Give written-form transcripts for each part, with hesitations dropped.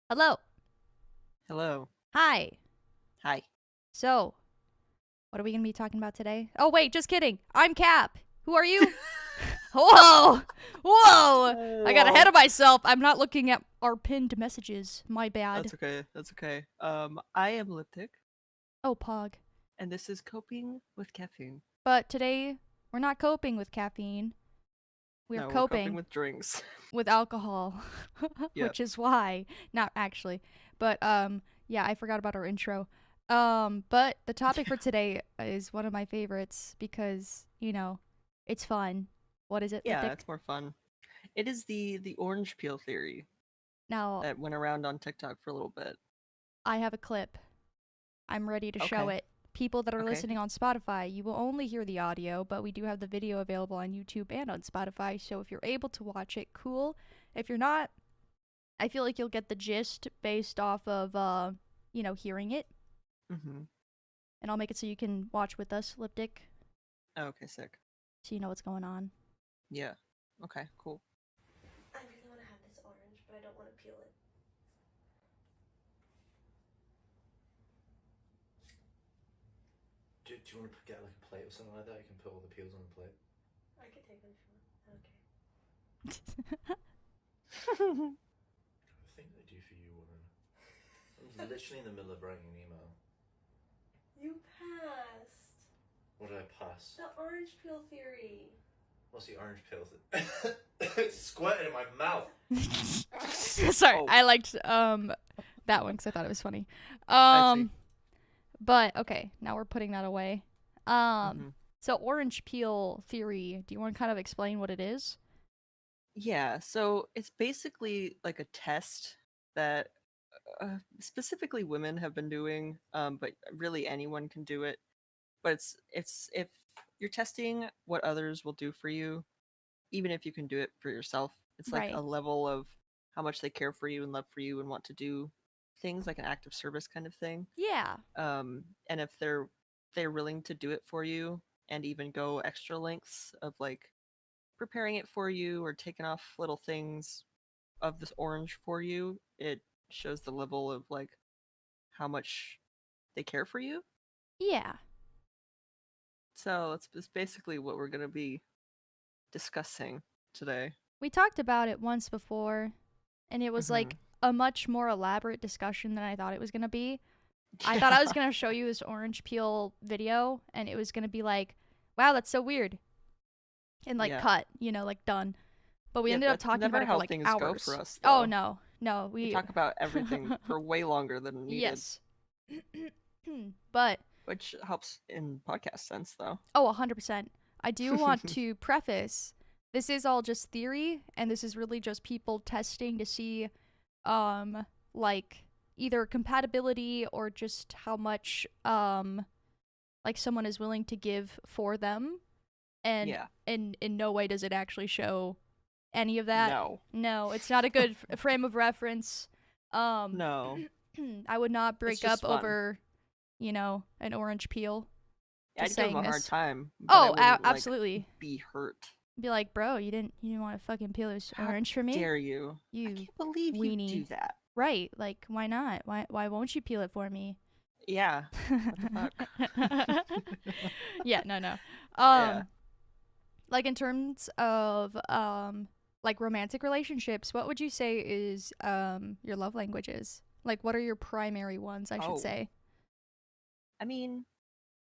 Hello. Hello. Hi. Hi. So, what are we going to be talking about today? Oh, wait, just kidding. I'm Cap. Who are you? Whoa. Whoa. I got ahead Whoa. of myself. I'm not looking at our pinned messages. My bad. That's okay. That's okay. I am Liptic, Oh, Pog. and this is coping with caffeine. But today, we're not coping with caffeine. We're No, we're coping coping with drinks. with alcohol, Yep. which is why. Not actually. But, yeah, I forgot about our intro. But the topic for today is one of my favorites because, it's fun. What is it, Yeah, Liptic? it's more fun. It is the orange peel theory Now, that went around on TikTok for a little bit. I have a clip. I'm ready to show Okay. it. People that are Okay. listening on Spotify, you will only hear the audio, but we do have the video available on YouTube and on Spotify. So if you're able to watch it, cool. If you're not, I feel like you'll get the gist based off of, hearing it. Mhm. And I'll make it so you can watch with us, Liptic, Okay, sick. so you know what's going on. Yeah. Okay, cool. I really want to have this orange, but I don't want to peel it. Do you want to get like a plate or something like that? You can put all the peels on the plate. I could take one if you want. Okay. I think they do for you, woman. I'm literally in the middle of writing an email. You passed. What did I pass? The orange peel theory. What's the orange peel? It's squirting in my mouth. Sorry, Oh, I liked that one because I thought it was funny. I see. But okay, now we're putting that away. Um, Mhm. so orange peel theory. Do you want to kind of explain what it is? Yeah, so it's basically like a test that specifically women have been doing, but really anyone can do it. But it's if you're testing what others will do for you, even if you can do it for yourself, it's like Right. a level of how much they care for you and love for you and want to do things like an act of service kind of thing. Yeah. And if they're willing to do it for you and even go extra lengths of like preparing it for you or taking off little things of this orange for you, it shows the level of like how much they care for you. Yeah. So it's basically what we're gonna be discussing today. We talked about it once before, and it was Mm-hmm. like a much more elaborate discussion than I thought it was gonna be. I thought I was Yeah, gonna show you this orange peel video, and it was gonna be like, wow, that's so weird, and like yeah, cut, like done. But we yeah. ended up That's talking about never it for how like things go for hours. us, Oh though. no, no, We we talk about everything for way longer than needed, yes. But which helps in podcast sense, though. oh, 100%. I do want to preface this is all just theory, and this is really just people testing to see, like either compatibility or just how much, like someone is willing to give for them. And Yeah. in no way does it actually show any of that. No. No, it's not a good frame of reference. Um, No. I would not It's break just up fun. over, an orange peel. I'd Just give him saying a hard this. time, but I Oh, wouldn't like absolutely. be hurt. Be like, bro, you didn't want to fucking peel this How orange for me, dare you? I you can't believe you do weenie. that. Right? Like, why not? Why won't you peel it for me? Yeah. What the fuck? Yeah, no, no. Yeah. Um, like in terms of like romantic relationships, what would you say is your love languages? Like, what are your primary ones? I should Oh, say. I mean,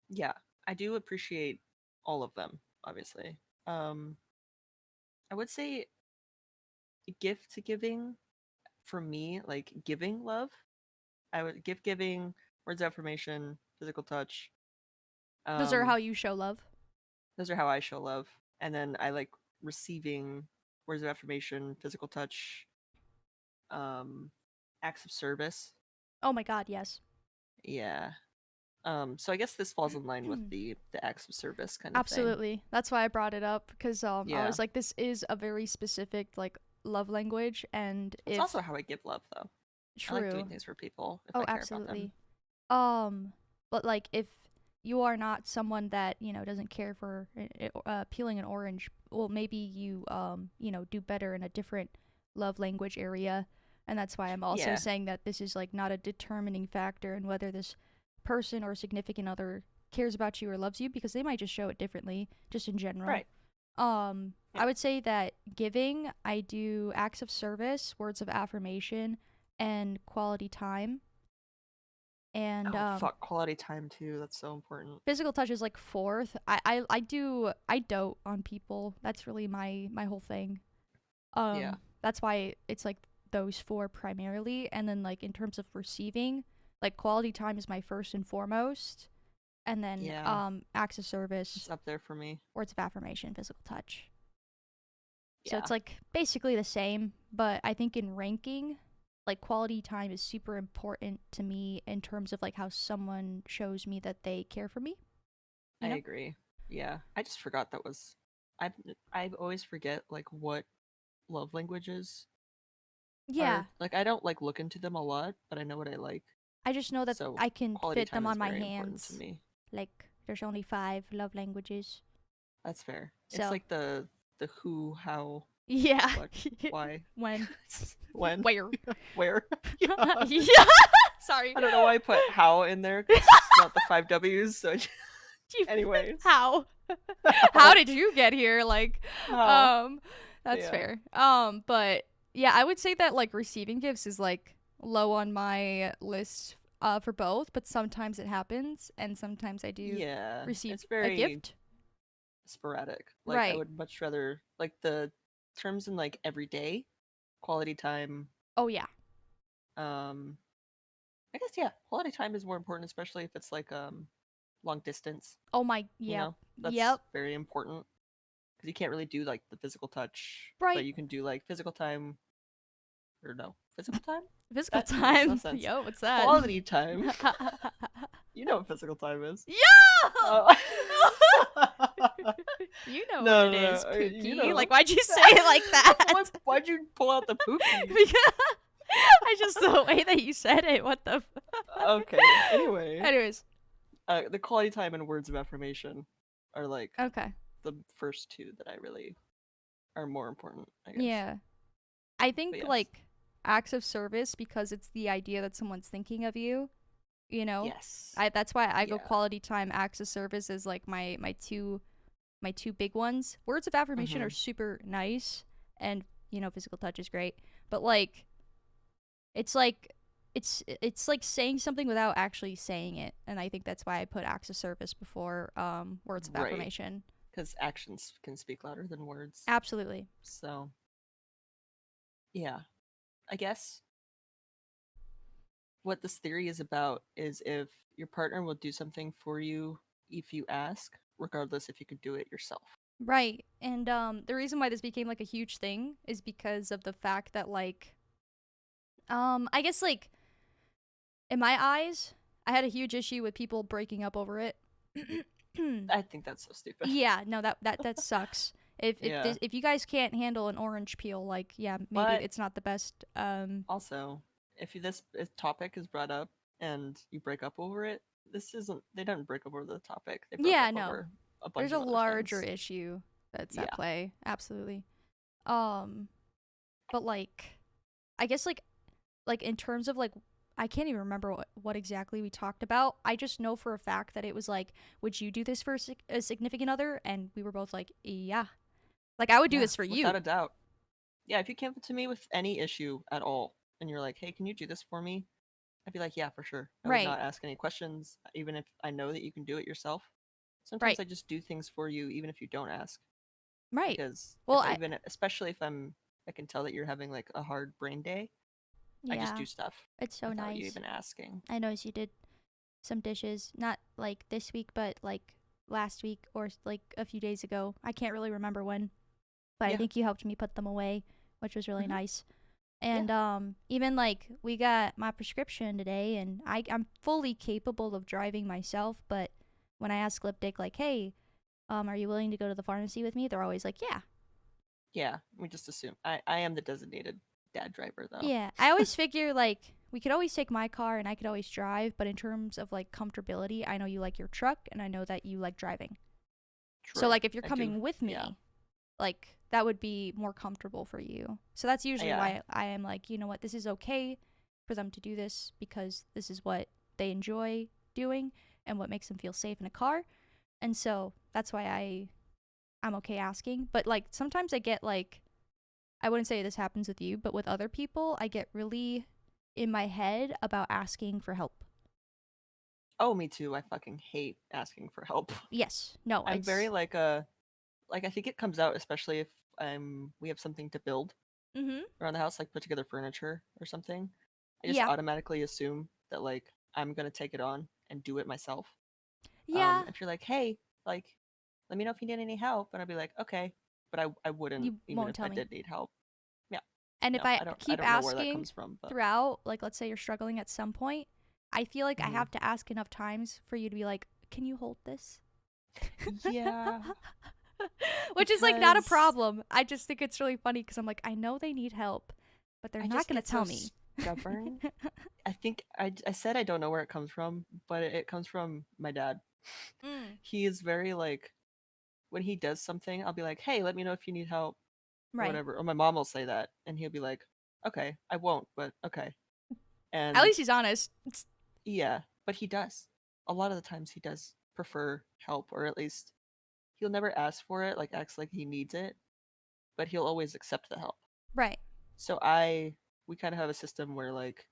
yeah, I do appreciate all of them, obviously. Um, I would say gift giving for me, like giving love. I would gift giving, words of affirmation, physical touch. Those are how Um, you show love. those are how I show love. And then I like receiving words of affirmation, physical touch, um, acts of service. Oh my God, yes. Yeah. So I guess this falls in line with the acts of service kind of thing. Absolutely. That's why I brought it up because I Yeah. was like, this is a very specific like love language, and It's also if how I give love, though. I like doing true, things for people if oh, I care about them. absolutely. But like if you are not someone that doesn't care for peeling an orange, well, maybe you do better in a different love language area. And that's why I'm also Yeah. saying that this is like not a determining factor in whether this person or significant other cares about you or loves you, because they might just show it differently, just in general. Right. Yeah. I would say that giving, I do acts of service, words of affirmation, and quality time. And Oh fuck, quality time too. That's so important. physical touch is like fourth. I dote on people. That's really my whole thing. Yeah. That's why it's like those four primarily, and then like in terms of receiving, like quality time is my first and foremost, and then Yeah. acts of service, It's up there for me. words of affirmation, physical touch. So Yeah. it's like basically the same, but I think in ranking, like quality time is super important to me in terms of like how someone shows me that they care for me. You I know? agree. Yeah. I just forgot that was I always forget like what love languages Yeah. are. Like I don't like look into them a lot, but I know what I like. I just know that So I can quality fit them time is on my very important to hands. me. Like there's only 5 love languages. That's fair. It's So, like the who, how, yeah. what, why, When, when, where. where. Yeah. Yeah. Sorry. I don't know why I put how in there. 'Cause it's not the 5 W's. So anyways. How? How did you get here? Like, How? that's Yeah. fair. But yeah, I would say that like receiving gifts is like low on my list for both, but sometimes it happens, and sometimes I do Yeah. receive It's a very gift. sporadic. Like I Right. would much rather like the terms in like everyday quality time. Oh yeah. Um, I guess yeah, quality time is more important, especially if it's like long distance. Oh my. You Yep. know, that's Yep. very important because you can't really do like the physical touch, but Right. you can do like physical time or no physical time. Physical That makes no time. sense. Yo, what's that? Quality time. You know what physical time is. Yo! Uh, You know no, what it no, is, no, Pookie. you know. Like, why'd you say it like that? Why'd you pull out the pookie? Because I just the way that you said it. What the? Okay. Anyway, Anyways. the quality time and words of affirmation are like Okay. the first two that I really are more important. I guess. Yeah. I think Yes. like acts of service, because it's the idea that someone's thinking of you. You know. Yes. That's why I go Yeah. quality time. Acts of service is like my two big ones. Words of affirmation are Mhm. super nice, and physical touch is great. But like, it's like it's like saying something without actually saying it, and I think that's why I put acts of service before words of Right. affirmation. Because actions can speak louder than words. Absolutely. So, yeah, I guess what this theory is about is if your partner will do something for you if you ask, regardless if you could do it yourself. Right. And the reason why this became like a huge thing is because of the fact that like I guess like in my eyes, I had a huge issue with people breaking up over it. I think that's so stupid. Yeah, no, that sucks. Yeah. If you guys can't handle an orange peel, like yeah, maybe But- it's not the best. Also, if this topic is brought up and you break up over it, they don't break up over the topic. They broke Yeah, up no. over a bunch There's a of other larger things. issue that's Yeah. at play. Absolutely. But like, I guess like in terms of like, I can't even remember what exactly we talked about. I just know for a fact that it was like, would you do this for a significant other? And we were both like, yeah. Like, I would do Yeah, this for you. without a doubt. Yeah, if you came to me with any issue at all and you're like, hey, can you do this for me? I'd be like, yeah, for sure. I would not Right. ask any questions, even if I know that you can do it yourself. Sometimes Right. I just do things for you, even if you don't ask. Right. Because Well, especially if I can tell that you're having like a hard brain day, I just yeah, do stuff it's so without nice. you even asking. I noticed you did some dishes, not like this week, but like last week or like a few days ago. I can't really remember when, but I Yeah. think you helped me put them away, which was really Mhm. nice. And even like we got my prescription today, and I'm fully capable of driving myself, but when I ask Lipdick like, hey, are you willing to go to the pharmacy with me? They're always like, yeah. Yeah, we just assume. I am the designated dad driver, though. Yeah, I always figure like we could always take my car and I could always drive, but in terms of like comfortability, I know you like your truck and I know that you like driving. True. So like if you're I coming do. with me, Yeah. like that would be more comfortable for you. So that's usually Yeah. why I am like, you know what, this is okay for them to do this because this is what they enjoy doing and what makes them feel safe in a car. And so that's why I'm okay asking. But like sometimes I get like, I wouldn't say this happens with you, but with other people, I get really in my head about asking for help. Oh, me too. I fucking hate asking for help. Yes. No, I'm very it's like a like I think it comes out especially if we have something to build mhm. around the house, like put together furniture or something. I just Yeah. automatically assume that like I'm gonna take it on and do it myself. Yeah. If you're like, hey, like, let me know if you need any help, and I'd be like, okay, but I wouldn't You even won't if tell I me. did need help. Yeah, And if no, I I keep don't know where that asking comes from, but throughout, like let's say you're struggling at some point, I feel like I hmm have to ask enough times for you to be like, "Can you hold this?" yeah, Which is like not a because problem. I just think it's really funny because I'm like, I know they need help, but they're I not just going to get so tell me. stubborn. I think I said I don't know where it comes from, but it comes from my dad. Mm, He is very like when he does something, I'll be like, "Hey, let me know if you need help or right. whatever." Or my mom will say that, and he'll be like, "Okay, I won't, but okay." At And least he's honest. yeah, but he does. A lot of the times he does prefer help, or at least he'll never ask for it, like acts like he needs it, but he'll always accept the help. Right. So we kind of have a system where like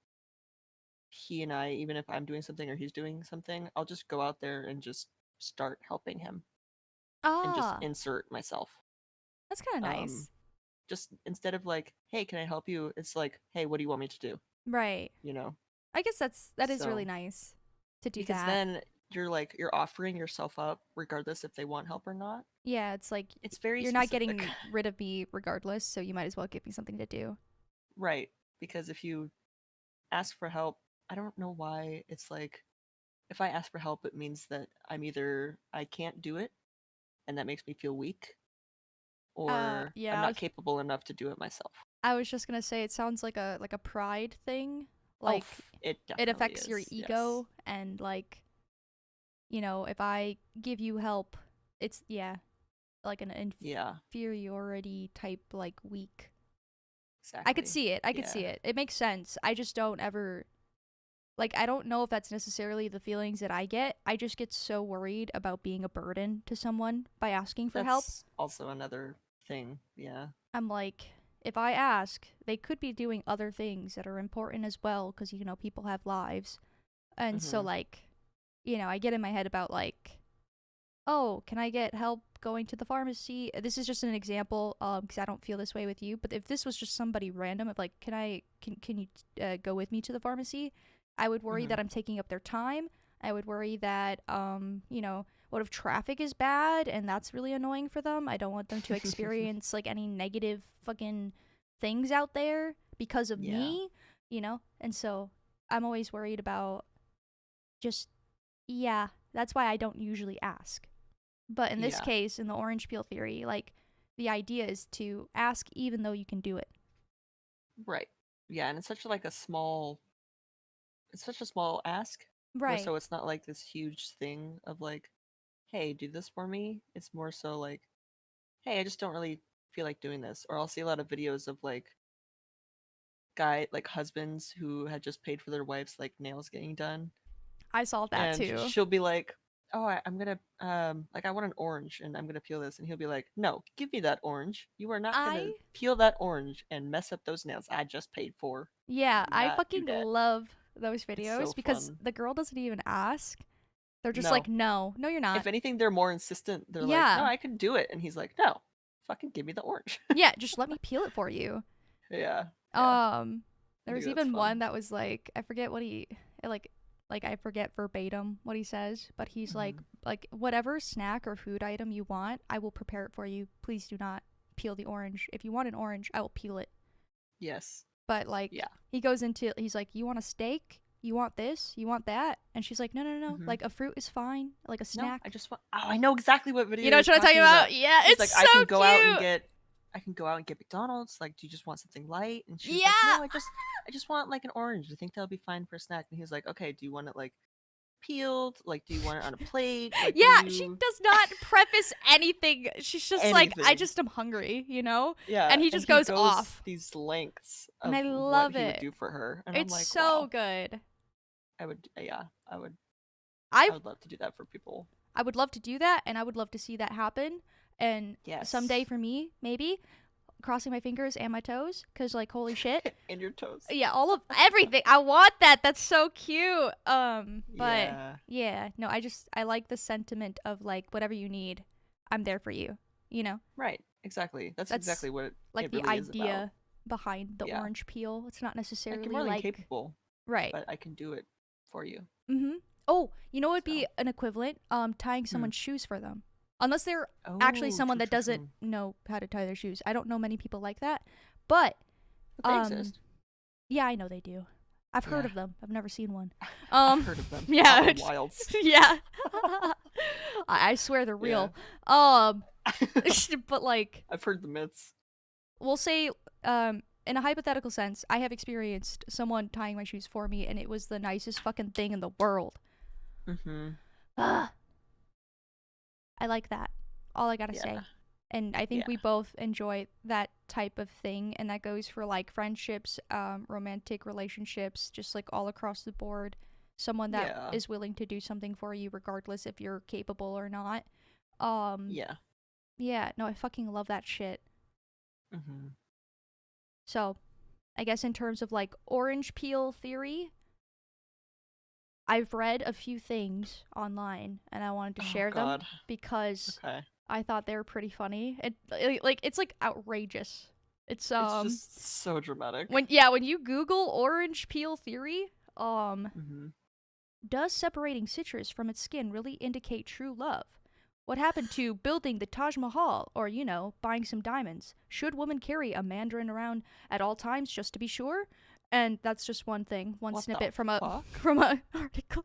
he and I, even if I'm doing something or he's doing something, I'll just go out there and just start helping him and just Ah, insert myself. that's kind of Um, nice. just instead of like, hey, can I help you? It's like, hey, what do you want me to do? Right. You know? I guess that is really So nice to do because that. then you're offering yourself up regardless if they want help or not. Yeah, it's like It's very you're not specific. getting rid of me regardless, so you might as well give me something to do. Right. Because if you ask for help, I don't know why it's like if I ask for help it means that I can't do it and that makes me feel weak or I'm Yeah, not capable enough to do it myself. I was just gonna say it sounds like a pride thing. Oh, Like it it definitely affects your is. Yes. ego and like, you know, if I give you help, it's yeah, like an Yeah, inferiority type like weak. I could exactly. see it. I could Yeah. see it. It makes sense. I just don't ever like I don't know if that's necessarily the feelings that I get. I just get so worried about being a burden to someone by asking for help. That's also another thing. Yeah. I'm like, if I ask, they could be doing other things that are important as well because, you know, people have lives. And so, Mhm. like, you know, I get in my head about, like, oh, can I get help going to the pharmacy? This is just an example because I don't feel this way with you. But if this was just somebody random, if, like, can you go with me to the pharmacy? I would worry that Mhm. I'm taking up their time. I would worry that, you know, what if traffic is bad and that's really annoying for them? I don't want them to experience like any negative fucking things out there because of Yeah. me, you know? And so I'm always worried about just, yeah, that's why I don't usually ask. But in this Yeah. case, in the orange peel theory, like the idea is to ask even though you can do it. Right. Yeah, and it's such a small ask. More Right. so it's not like this huge thing of like, hey, do this for me. It's more so like, hey, I just don't really feel like doing this. Or I'll see a lot of videos of like husbands who had just paid for their wife's like nails getting done I saw that and too. she'll be like, "Oh, I'm gonna like I want an orange and I'm gonna peel this," and he'll be like, "No, give me that orange. You are not gonna I peel that orange and mess up those nails I just paid for. Yeah, Do I not do fucking that." love those It's so videos because fun. the girl doesn't even ask. They're just like, No, "No, no you're if not." anything, they're more insistent. They're like, "No, Yeah. I can do it," and he's like, "No, fucking give me the orange." Yeah, just let me peel it for you. Yeah, yeah, Um, I there think was that's even one fun. that was like, I forget what he like I forget verbatim what he says, but he's Hmm. like whatever snack or food item you want, I will prepare it for you. Please do not peel the orange. If you want an orange, I will peel it. Yes, But like yeah. he goes into he's like, "You want a steak? You want this? You want that?" And she's like, "No, no, no. Hmm. Like a fruit is fine. Like a No, I snack." just want. Oh, I know exactly what You video know you're what I'm talking talking about? about. Yeah, He's it's like, so cute. I can go out and get McDonald's. Like, do you just want something light? And she was like, Yeah. no, I just want like an orange. I think that'll be fine for a snack. And he was like, okay, do you want it like peeled? Like, do you want it on a plate? Like, Yeah, what do she you does not preface anything. She's just like, I anything? just am hungry, you know? Yeah, And he and just he goes goes off. these lengths And of I what love he would it. do for her, and I'm It's like, so wow, good. I would, yeah, I I would love to do that for people. I would love to do that, and I would love to see that happen. And someday Yes, for me, maybe, crossing my fingers and my toes, because, like, holy shit. and your toes. Yeah, all of everything. I want that. That's so cute. But Yeah, yeah, no, I like the sentiment of, like, whatever you need, I'm there for you. You know? right, exactly. That's That's exactly what like it the really is about. idea behind the Yeah, orange peel. It's not like you're necessarily more than like capable, right. but I can do it for you. Mhm. Oh, you know what would be So, an equivalent? Tying hmm. someone's shoes for them. Unless they're actually Oh, someone true, that true, doesn't true. know how to tie their shoes. I don't know many people like that. But But they um exist. yeah, I know they do. I've heard Yeah, of them. I've never seen one. I've heard of them Yeah. out in the wilds. Yeah. I swear they're Yeah, real. Um but like I've heard the myths. we'll say in a hypothetical sense, I have experienced someone tying my shoes for me and it was the nicest fucking thing in the world. Mm-hmm. Ah, I like that. All I got to Yeah, say. And I think yeah, we both enjoy that type of thing, and that goes for like friendships, romantic relationships, just like all across the board. Someone that yeah, is willing to do something for you regardless if you're capable or not. Um yeah. yeah, no, I fucking love that shit. Mm-hmm. So, I guess in terms of like orange peel theory, I've read a few things online and I wanted to Oh share them God. because Okay. I thought they were pretty funny. It like it's like outrageous. It's It's just so dramatic. when you Google orange peel theory, Mm-hmm. does separating citrus from its skin really indicate true love? What happened to building the Taj Mahal or, you know, buying some diamonds? Should women carry a mandarin around at all times just to be sure? And that's just one thing, one What the snippet from a fuck? from a article.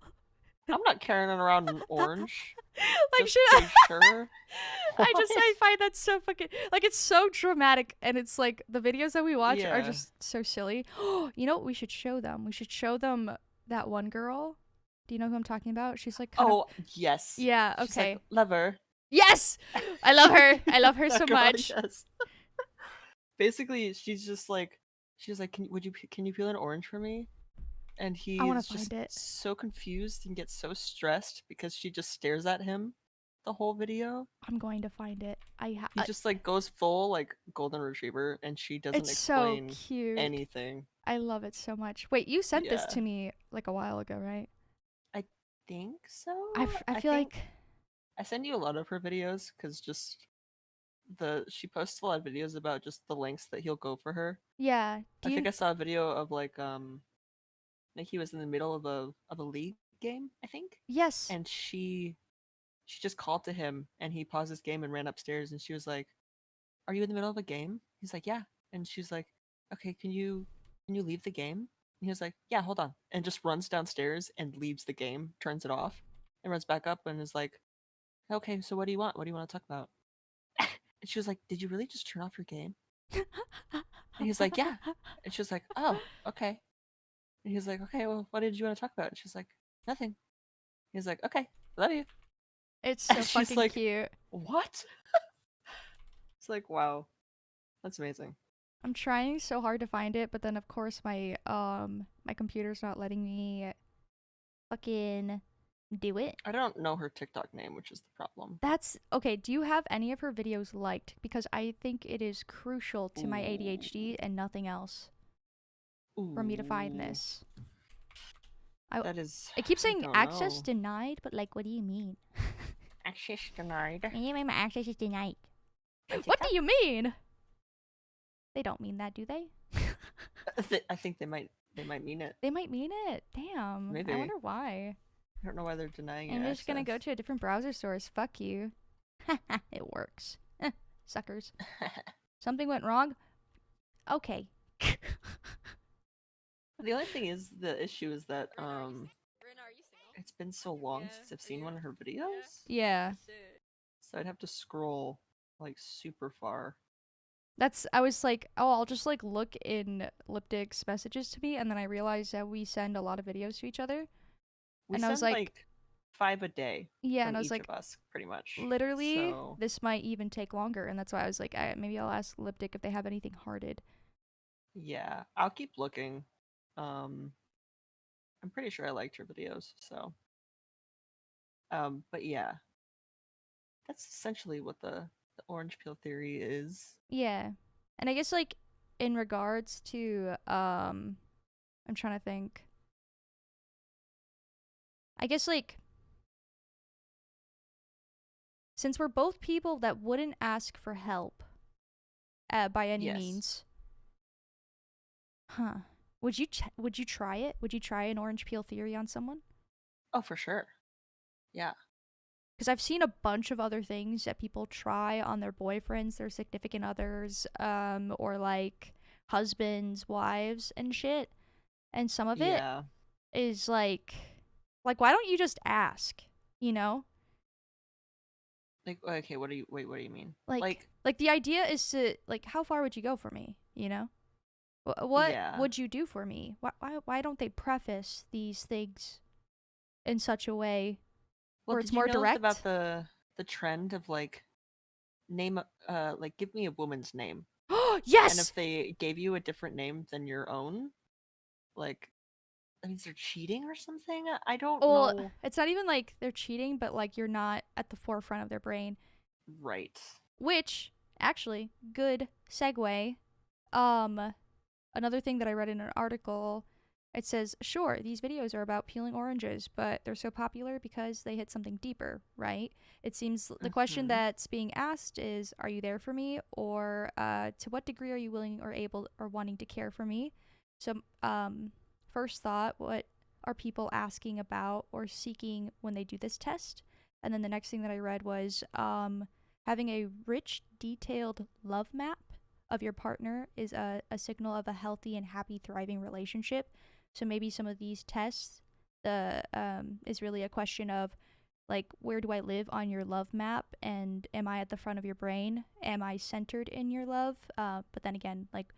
I'm not carrying it around an orange. Like Just shit. to be sure. I What? find that so fucking like it's so dramatic and it's like the videos that we watch are Yeah. just so silly. You know what we should show them? We should show them that one girl. Do you know who I'm talking about? She's like kind of Oh, yes. yeah, She's like, okay. lever. Yes! I love her. I love her That so girl, much. yes. Basically, she's like, can you peel an orange for me? And I want he's to find just it. so confused and gets so stressed because she just stares at him the whole video. I'm going to find it. He just like goes full like golden retriever and she doesn't it's so explain cute. anything. I love it so much. Wait, you sent this Yeah. to me like a while ago, right? I think so. I I feel think like I send you a lot of her videos because just she posts a lot of videos about just the lengths that he'll go for her. yeah. I think I saw a video of like he was in the middle of a league game, I think, yes. and she just called to him and he paused his game and ran upstairs and she was like, "Are you in the middle of a game?" He's like, "Yeah." And she's like, "Okay, can you leave the game?" And he was like, "Yeah, hold on." And just runs downstairs and leaves the game, turns it off, and runs back up and is like, "Okay, so what do you want? What do you want to talk about?" And she was like, "Did you really just turn off your game?" And he's like, "Yeah." And she was like, "Oh, okay." And he's like, "Okay, well, what did you want to talk about?" And she's like, "Nothing." He's like, "Okay, love you." It's so And she's fucking like, cute. "What?" It's like, wow, that's amazing. I'm trying so hard to find it, but then of course my computer's not letting me fucking do it. I don't know her TikTok name, which is the problem. That's okay. Do you have any of her videos liked? Because I think it is crucial to my ADHD and nothing else for me to find Ooh, this. I that is, I keep I saying don't access know. denied, but like, what do you mean? Access denied. Yeah, my access is denied. By What TikTok? do you mean? They don't mean that, do they? I think they might mean it. They might mean it. Damn. Maybe. I wonder why. I don't know why they're denying I'm you just gonna go access. to a different browser source. Fuck you. It works. Suckers. Something went wrong? Okay. The only thing is, the issue is that it's been so long since I've seen one of her videos, Yeah. so I'd have to scroll like super far. I was like, oh, I'll just like look in Lipdick's messages to me, and then I realized that we send a lot of videos to each other. We And I was send like, like 5 a day Yeah, from and I was each like, of us, pretty much. literally, So this might even take longer, and that's why I was like, maybe I'll ask Lipdick if they have anything hearted. yeah, I'll keep looking. I'm pretty sure I liked her videos, so. But yeah, that's essentially what the orange peel theory is. Yeah, and I guess like in regards to I'm trying to think. I guess like since we're both people that wouldn't ask for help by any Yes. means, huh? Would you try it? Would you try an orange peel theory on someone? Oh, for sure. Yeah. Because I've seen a bunch of other things that people try on their boyfriends, their significant others, or like husbands, wives, and shit. And some of it Yeah. is like why don't you just ask? You know, Like, okay, what do you wait? What do you mean? like the idea is to like, how far would you go for me? You know, what Yeah. would you do for me? Why don't they preface these things in such a way Well, where it's did you more know about direct? the trend of like name like give me a woman's name, and Yes. if they gave you a different name than your own, like that means they're cheating or something. I don't Well, know. it's not even like they're cheating, but like you're not at the forefront of their brain. Right. Which, actually, good segue. Um, Another thing that I read in an article, it says, sure, these videos are about peeling oranges, but they're so popular because they hit something deeper, right? It seems the question Mm-hmm. that's being asked is, are you there for me? Or to what degree are you willing or able or wanting to care for me? So, first thought, what are people asking about or seeking when they do this test? And then the next thing that I read was having a rich, detailed love map of your partner is a signal of a healthy and happy, thriving relationship. So maybe some of these tests the is really a question of like, where do I live on your love map, and am I at the front of your brain? Am I centered in your love? But then again, like,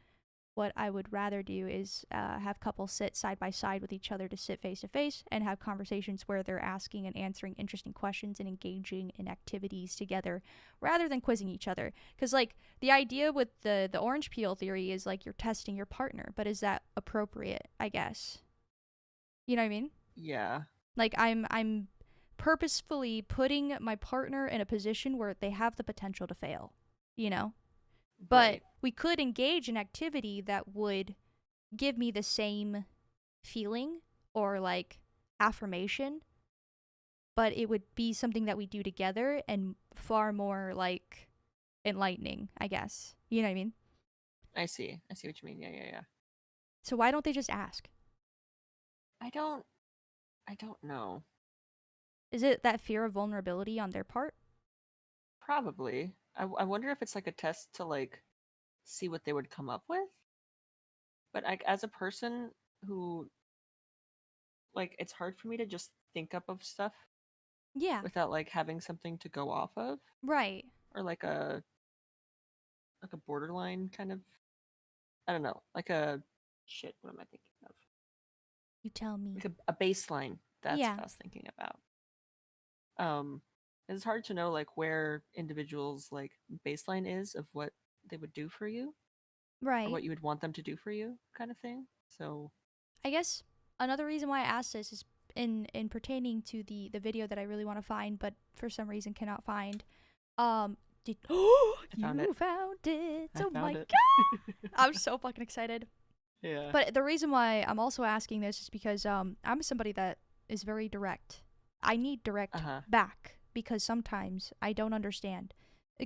what I would rather do is have couples sit side by side with each other to sit face to face and have conversations where they're asking and answering interesting questions and engaging in activities together rather than quizzing each other. Because, like, the idea with the orange peel theory is like you're testing your partner, but is that appropriate? I guess. You know what I mean? Yeah. Like, I'm purposefully putting my partner in a position where they have the potential to fail, you know? But Right. we could engage in activity that would give me the same feeling or like affirmation, but it would be something that we do together and far more like enlightening, I guess. You know what I mean? I see. I see what you mean. Yeah, yeah, yeah. So why don't they just ask? I don't. I don't know. Is it that fear of vulnerability on their part? Probably. I wonder if it's like a test to like see what they would come up with. But like as a person who like it's hard for me to just think up of stuff Yeah, without like having something to go off of, right. or like a borderline kind of, I don't know, like a shit, what am I thinking of? You tell me. Like a baseline. That's Yeah, what I was thinking about. Um it's hard to know like where individuals like baseline is of what they would do for you or right. what you would want them to do for you kind of thing. So, I guess another reason why I asked this is in pertaining to the video that I really want to find, but for some reason cannot find. Did I found it. you found it? I Oh found my it. god! I'm so fucking excited. Yeah. But the reason why I'm also asking this is because I'm somebody that is very direct. I need direct Uh-huh. back because sometimes I don't understand.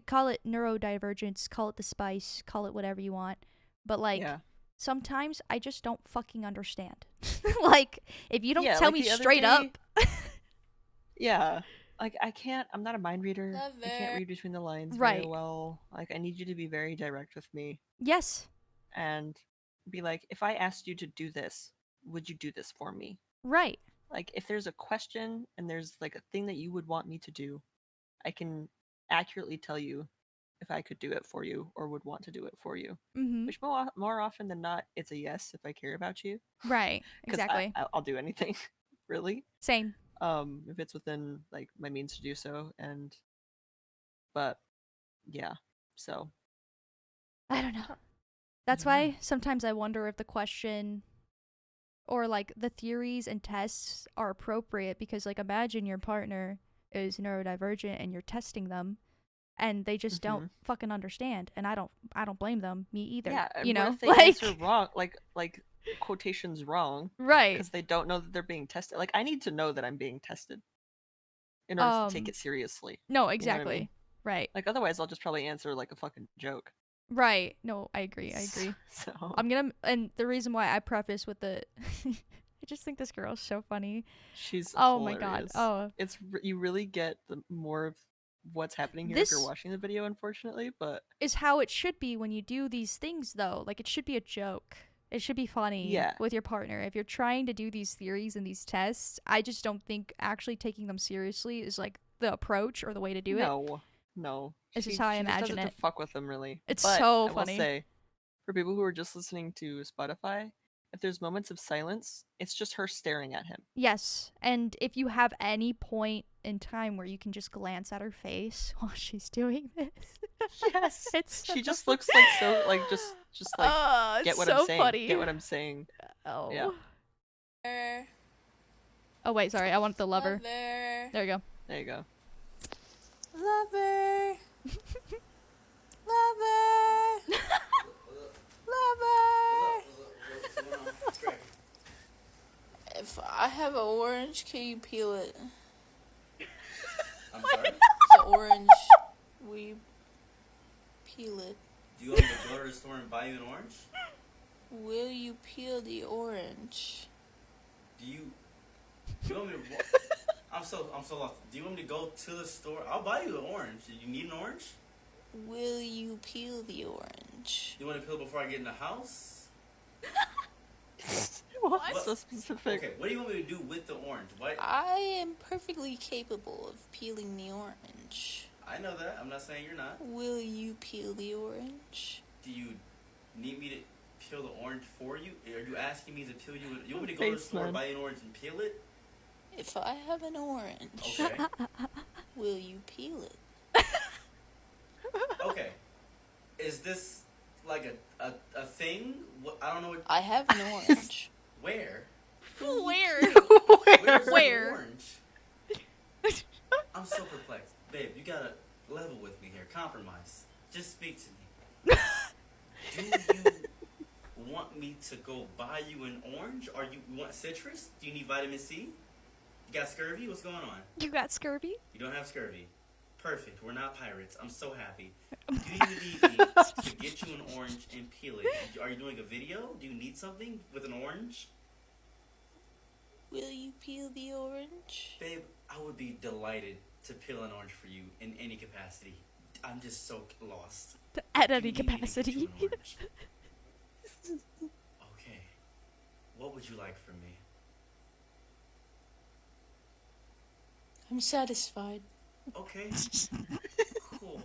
Call it neurodivergence, call it the spice, call it whatever you want. But like Yeah. sometimes I just don't fucking understand. Like if you don't Yeah, tell like me the other straight day, up. yeah. Like I'm not a mind reader. I can't Lover. read between the lines very Right. well. Like I need you to be very direct with me Yes. and be like, if I asked you to do this, would you do this for me? Right. Like if there's a question and there's like a thing that you would want me to do, I can accurately tell you if I could do it for you or would want to do it for you. Mhm. Which more often than not, it's a yes if I care about you, Right. because Exactly. I'll do anything, really. Same. if it's within like my means to do so. But yeah, so I don't know. That's why sometimes I wonder if the question or like the theories and tests are appropriate, because like imagine your partner is neurodivergent and you're testing them and they just don't fucking understand, and I don't blame them, me either. Yeah, you what know, if they like answer wrong, like quotations wrong, right. because they don't know that they're being tested? Like I need to know that I'm being tested in order to take it seriously. No, You know what exactly. I mean? Right. Like otherwise, I'll just probably answer like a fucking joke. Right. No, I agree. So I'm gonna, and the reason why I preface with the, I just think this girl's so funny. she's Oh hilarious. my god. Oh, It's you really get the more of what's happening here if you're this watching the video, unfortunately. But is how it should be when you do these things, though. Like it should be a joke. It should be funny yeah, with your partner. If you're trying to do these theories and these tests, I just don't think actually taking them seriously is like the approach or the way to do it. no. This is She how I just does imagine it it. to fuck with them, really. It's But so I will funny. say, for people who are just listening to Spotify, if there's moments of silence, it's just her staring at him. Yes, and if you have any point in time where you can just glance at her face while she's doing this, yes, it's she just looks like so like just like get what so I'm saying. funny. Get what I'm saying. Oh. Yeah. Oh wait, sorry. I want the lover. Lover. There you go. There you go. Lover. Lover. Lover. If I have an orange, can you peel it? I'm sorry? The orange, will you peel it? Do you want me to go to the store and buy you an orange? Will you peel the orange? Do you want me to... I'm so lost. Do you want me to go to the store? I'll buy you an orange. Do you need an orange? Will you peel the orange? You want to peel before I get in the house? What? So specific. Okay, what do you want me to do with the orange? What? I am perfectly capable of peeling the orange. I know that. I'm not saying you're not. Will you peel the orange? Do you need me to peel the orange for you? Are you asking me to peel you? You want me to go to the store, buy an orange, and peel it? If I have an orange, Okay. will you peel it? Okay. Is this like a thing? I don't know what... I have an orange. Where? Where? Where's Where? the orange? I'm so perplexed. Babe, you gotta level with me here. Compromise. Just speak to me. Do you want me to go buy you an orange? Or you want citrus? Do you need vitamin C? You got scurvy? What's going on? You got scurvy? You don't have scurvy. Perfect. We're not pirates. I'm so happy. Do you need me to get you an orange and peel it? Are you doing a video? Do you need something with an orange? Will you peel the orange? Babe, I would be delighted to peel an orange for you in any capacity. I'm just so lost. At Do you any need me to get capacity. you an orange? Okay. What would you like from me? I'm satisfied. Okay. Cool.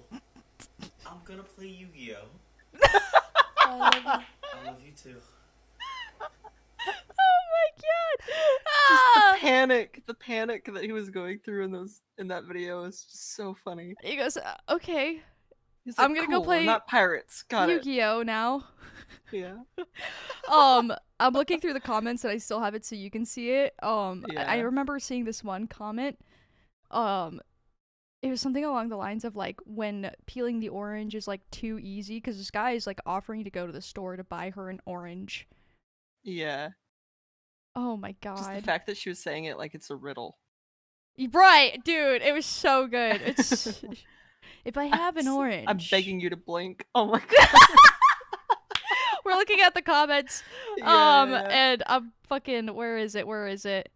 I'm gonna play Yu-Gi-Oh! I love you. I love you too. Oh my god! Just Ah! the panic that he was going through in that video is just so funny. He goes, okay, He's like, I'm gonna go "Cool, we're play not pirates. Got it." Yu-Gi-Oh now. Yeah. I'm looking through the comments and I still have it so you can see it. I Yeah. remember seeing this one comment. It was something along the lines of like when peeling the orange is like too easy because this guy is like offering to go to the store to buy her an orange. Yeah. Oh my Just the god. fact that she was saying it like it's a riddle. Right, dude, it was so good. It's if I have an orange. I'm begging you to blink. Oh my god. We're looking at the comments. Yeah. And I'm fucking where is it? Where is it?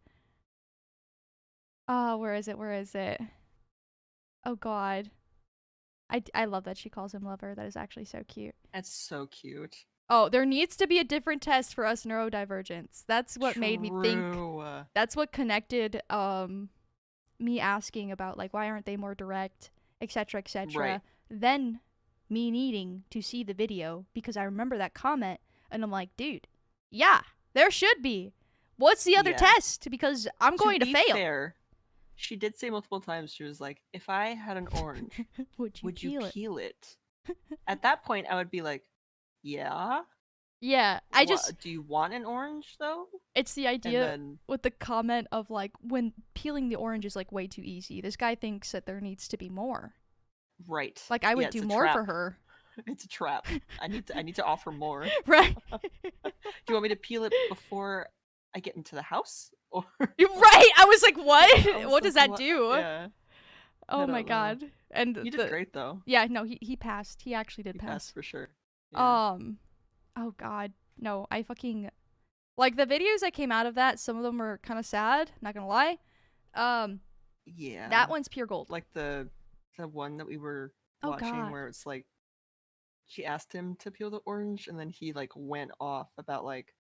Oh god. I love that she calls him lover. That is actually so cute. That's so cute. Oh, there needs to be a different test for us neurodivergents. That's what made me think. True. That's what connected me asking about like why aren't they more direct, etc., etc. Right. Then me needing to see the video because I remember that comment and I'm like, dude, yeah, there should be. What's the other Yeah. test? Because I'm going to be fail. Fair, She did say multiple times, she was like, if I had an orange, Would you would you peel it? peel it? At that point, I would be like, yeah. Yeah, What, do you want an orange though? it's the And idea then with the comment of like when peeling the orange is like way too easy. This guy thinks that there needs to be more. right. Like I would Yeah, do it's a more for trap. her. It's a trap. I need to offer more. Right. Do you want me to peel it before I get into the house? Or Right. I was like, I what? was What does like, that what? do? Yeah. I Oh my don't know. god. And You did great though. yeah, no, he passed. He actually did You pass. passed for sure. Yeah. Oh god. No, I fucking like the videos that came out of that, some of them were kind of sad, not going to lie. Yeah. That one's pure gold. Like the one that we were Oh watching god. where it's like she asked him to peel the orange and then he like went off about like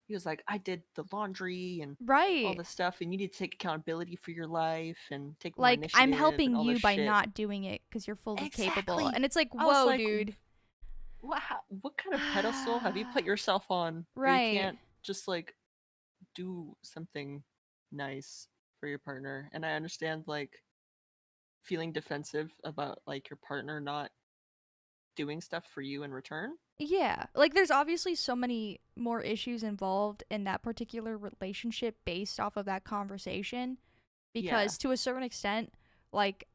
he was like, I did the laundry and all Right. this stuff and you need to take accountability for your life and take more Like I'm initiative helping and all you this by shit. not doing it cuz you're fully capable. Exactly. And it's like, I was whoa, like, dude. what kind of pedestal have you put yourself on where you Right. can't just like do something nice for your partner? And I understand like feeling defensive about like your partner not doing stuff for you in return. Yeah. Like there's obviously so many more issues involved in that particular relationship based off of that conversation because to a certain extent, like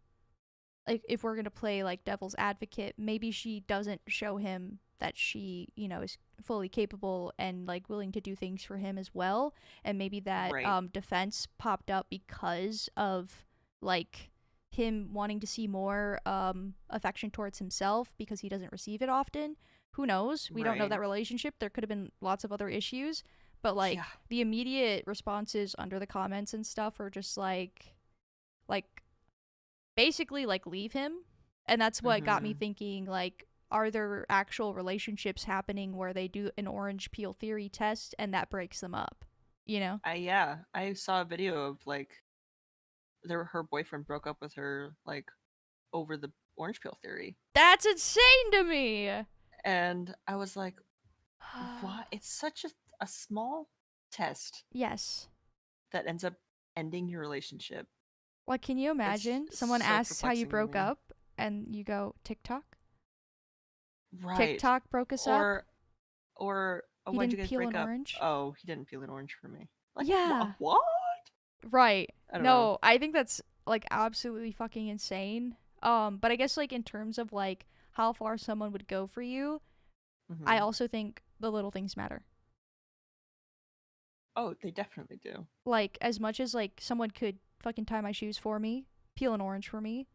if we're going to play like devil's advocate, maybe she doesn't show him that she, is fully capable and like willing to do things for him as well, and maybe that Right. defense popped up because of like him wanting to see more affection towards himself because he doesn't receive it often. Who knows? We don't know Right. that relationship. There could have been lots of other issues, but like Yeah. the immediate responses under the comments and stuff are just like basically like leave him. And that's what got me thinking, like, are there actual relationships happening where they do an orange peel theory test and that breaks them up, I saw a video of like her boyfriend broke up with her like over the orange peel theory. That's insane to me. And I was like, what? It's such a small test Yes. that ends up ending your relationship. Like, can you imagine someone so asks how you perplexing to broke me. up and you go, TikTok? Right. TikTok broke us up? Or He why'd you didn't guys peel break an up? orange? Oh, he didn't peel an orange for me. Like, Yeah. What? Right. I don't know. I think that's like absolutely fucking insane. But I guess like in terms of like how far someone would go for you, I also think the little things matter. Oh, they definitely do. Like as much as like someone could fucking tie my shoes for me, peel an orange for me,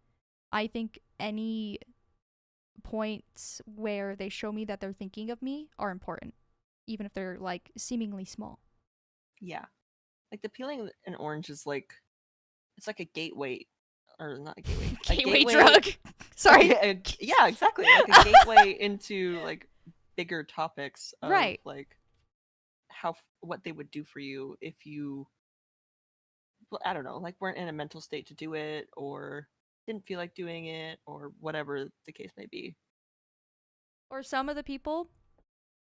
I think any points where they show me that they're thinking of me are important, even if they're like seemingly small. Yeah. Like the peeling an orange is like it's like a gateway or not a gateway. Gateway drug. Sorry. Yeah, exactly. Like a gateway into like bigger topics of Right. like what they would do for you if you well, I don't know, like weren't in a mental state to do it or didn't feel like doing it or whatever the case may be. Or some of the people,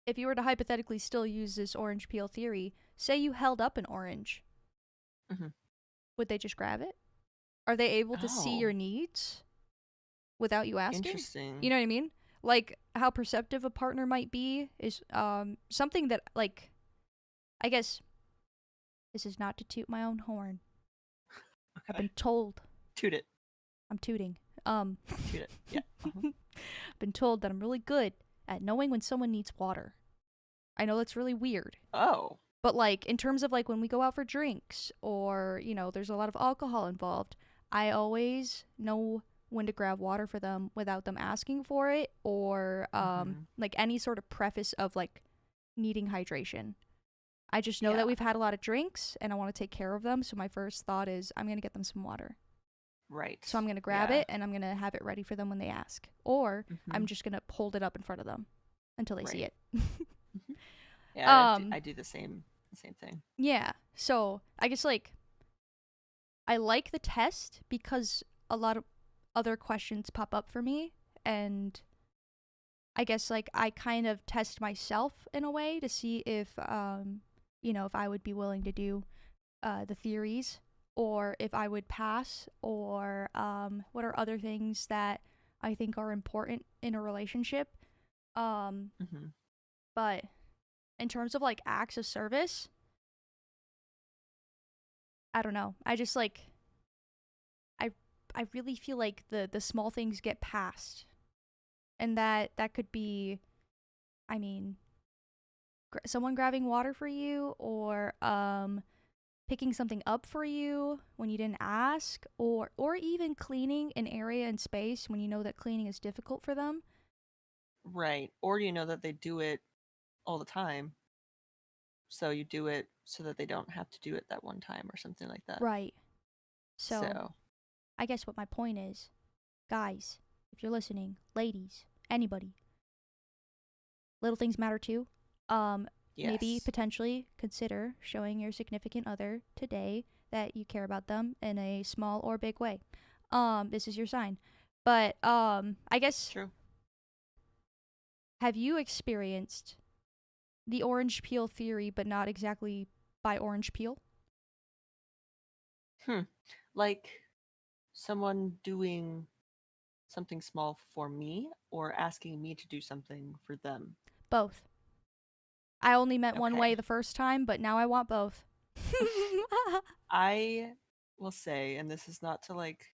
if you were to hypothetically still use this orange peel theory, say you held up an orange, would they just grab it? Are they able to see your needs without you asking? Interesting. You know what I mean? Like how perceptive a partner might be is something that like I guess this is not to toot my own horn. Okay. I've been told. Toot it. I'm tooting. Toot it. Yeah. I've been told that I'm really good at knowing when someone needs water. I know that's really weird. Oh. But like in terms of like when we go out for drinks or, there's a lot of alcohol involved, I always know when to grab water for them without them asking for it or like any sort of preface of like needing hydration. I just know that we've had a lot of drinks and I want to take care of them, so my first thought is I'm going to get them some water. Right. So I'm going to grab it and I'm going to have it ready for them when they ask. Or I'm just going to hold it up in front of them until they see it. Yeah, I do the same thing. Yeah. So, I guess like I like the test because a lot of other questions pop up for me and I guess like I kind of test myself in a way to see if if I would be willing to do the theories or if I would pass, or what are other things that I think are important in a relationship. Mm-hmm. But in terms of like acts of service, I don't know. I just like I I really feel like the small things get passed, and that could be, I mean, someone grabbing water for you, or picking something up for you when you didn't ask, or even cleaning an area and space when you know that cleaning is difficult for them. Right. Or you know that they do it all the time, so you do it so that they don't have to do it that one time or something like that. Right. So, So, I guess what my point is, guys, if you're listening, ladies, anybody, little things matter too. Maybe yes. potentially consider showing your significant other today that you care about them in a small or big way. This is your sign. But I guess, True. have you experienced the orange peel theory, but not exactly by orange peel? Like someone doing something small for me or asking me to do something for them. Both. I only meant one way Okay. the first time, but now I want both. I will say, and this is not to like,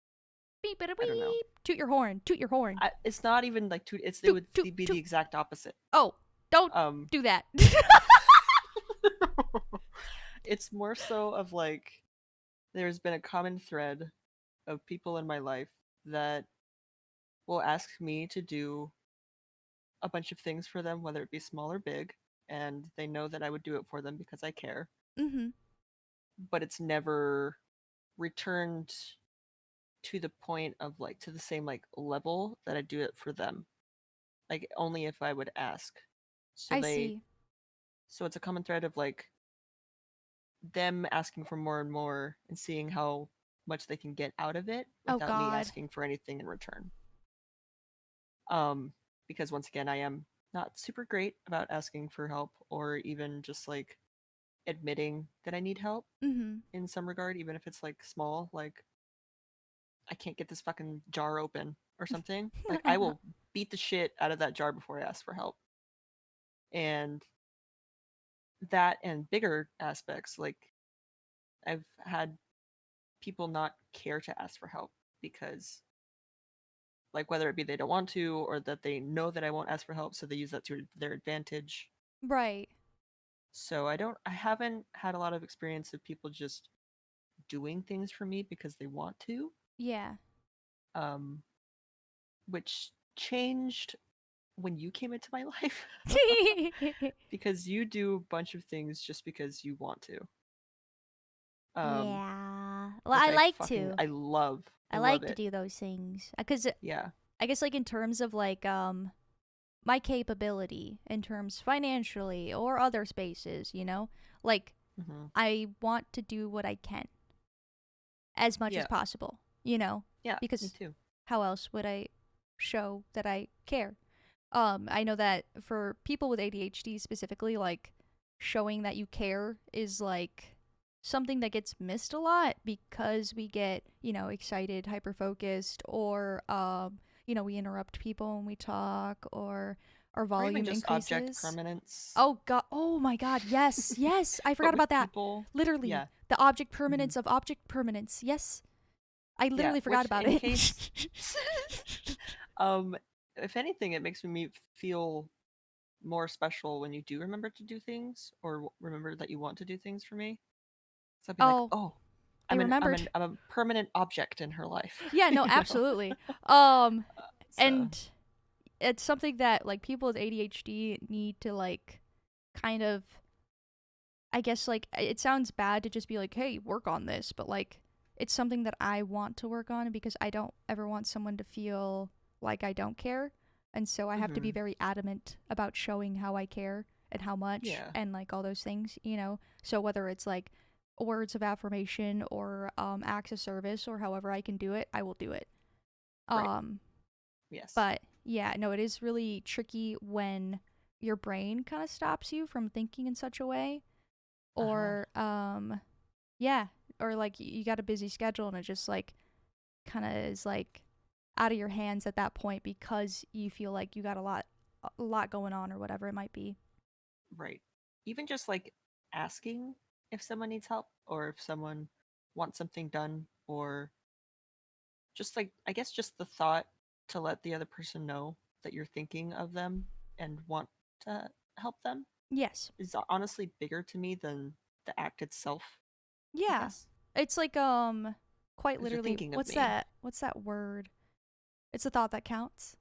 Beep it a I don't know. beep. Toot your horn. Toot your horn. It's not even like it Toot would toot be the toot. exact opposite. Oh, don't Um do that. it's more so of like there's been a common thread of people in my life that will ask me to do a bunch of things for them, whether it be small or big, and they know that I would do it for them because I care, Mhm. but it's never returned to the point of like to the same like level that I do it for them. Like only if I would ask. So I they see. so it's a common thread of like them asking for more and more and seeing how much they can get out of it Oh without me God. asking for anything in return. Um because once again I am not super great about asking for help or even just like admitting that I need help Mhm. in some regard, even if it's like small, like I can't get this fucking jar open or something. Like I will beat the shit out of that jar before I ask for help. And that and bigger aspects, like I've had people not care to ask for help because like whether it be they don't want to or that they know that I won't ask for help, so they use that to their advantage. Right. So I haven't had a lot of experience of people just doing things for me because they want to. Yeah. Um which changed when you came into my life because you do a bunch of things just because you want to. Um Yeah. Well, which I like to. I love. I I love like to it. do those things because Yeah. I guess like in terms of like my capability in terms financially or other spaces, you know? Like Mhm. I want to do what I can as much as Yeah. possible, you know? Yeah, me Because too. how else would I show that I care? I know that for people with ADHD specifically, like showing that you care is like something that gets missed a lot because we get, excited, hyper focused, or we interrupt people when we talk, or our Or even volume just object increases. permanence. Oh god, oh my god, yes, yes, I But forgot with about that. people, Literally, yeah. the object Mhm. permanence of object permanence. Yes, I Yeah, literally forgot which about in it. case um if anything it makes me feel more special when you do remember to do things or remember that you want to do things for me. So I'll be like, Oh, "Oh, they remembered. I'm a permanent object in her life." Yeah, no, you know? absolutely. So, And it's something that like people with ADHD need to like kind of, I guess, like it sounds bad to just be like, "Hey, work on this," but like it's something that I want to work on because I don't ever want someone to feel like I don't care. And so I have to be mhm. very adamant about showing how I care and how much Yeah, and like all those things, you know. So whether it's like words of affirmation or acts of service or however I can do it, I will do it. right. Um Yes. but yeah, no, it is really tricky when your brain kind of stops you from thinking in such a way, Uh-huh. or yeah, or like you got a busy schedule and it just like kind of is like out of your hands at that point because you feel like you got a lot going on or whatever it might be. Right. Even just like asking if someone needs help or if someone wants something done, or just like, I guess, just the thought to let the other person know that you're thinking of them and want to help them Yes. is honestly bigger to me than the act itself, I Yeah. guess. It's like quite Because you're literally thinking of what's me. that? What's that word? It's a thought that counts.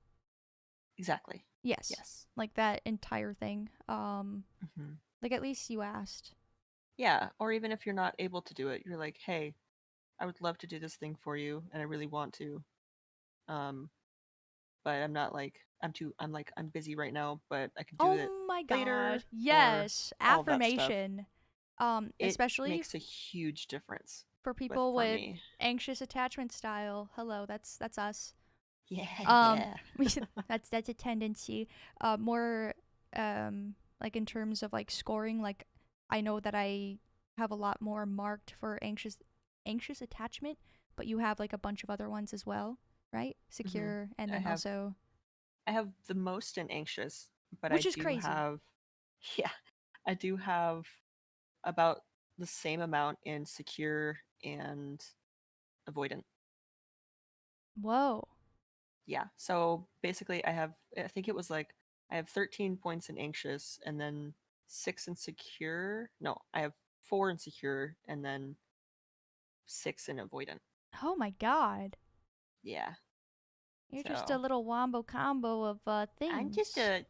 Exactly. Yes. Yes. Like that entire thing. Hmm. Like at least you asked. Yeah. Or even if you're not able to do it, you're like, hey, I would love to do this thing for you and I really want to. Um, but I'm not like, I'm busy right now, but I can do it Oh my god. later, or Yes. all of that stuff. Affirmation. It Especially makes a huge difference for people for with me. anxious attachment style. Hello, that's us. Yeah, Um, yeah. that's a tendency. More like in terms of like scoring, like I know that I have a lot more marked for anxious attachment, but you have like a bunch of other ones as well, right? Hmm. Secure and I then have also I have the most in anxious, but I which is do crazy. have yeah, I do have about the same amount in secure and avoidant. Whoa. Yeah. So basically I think it was like I have 13 points in anxious and then 6 in secure. No, I have 4 in secure and then 6 in avoidant. Oh my god. Yeah. You're just a So little wombo combo of I'm just things.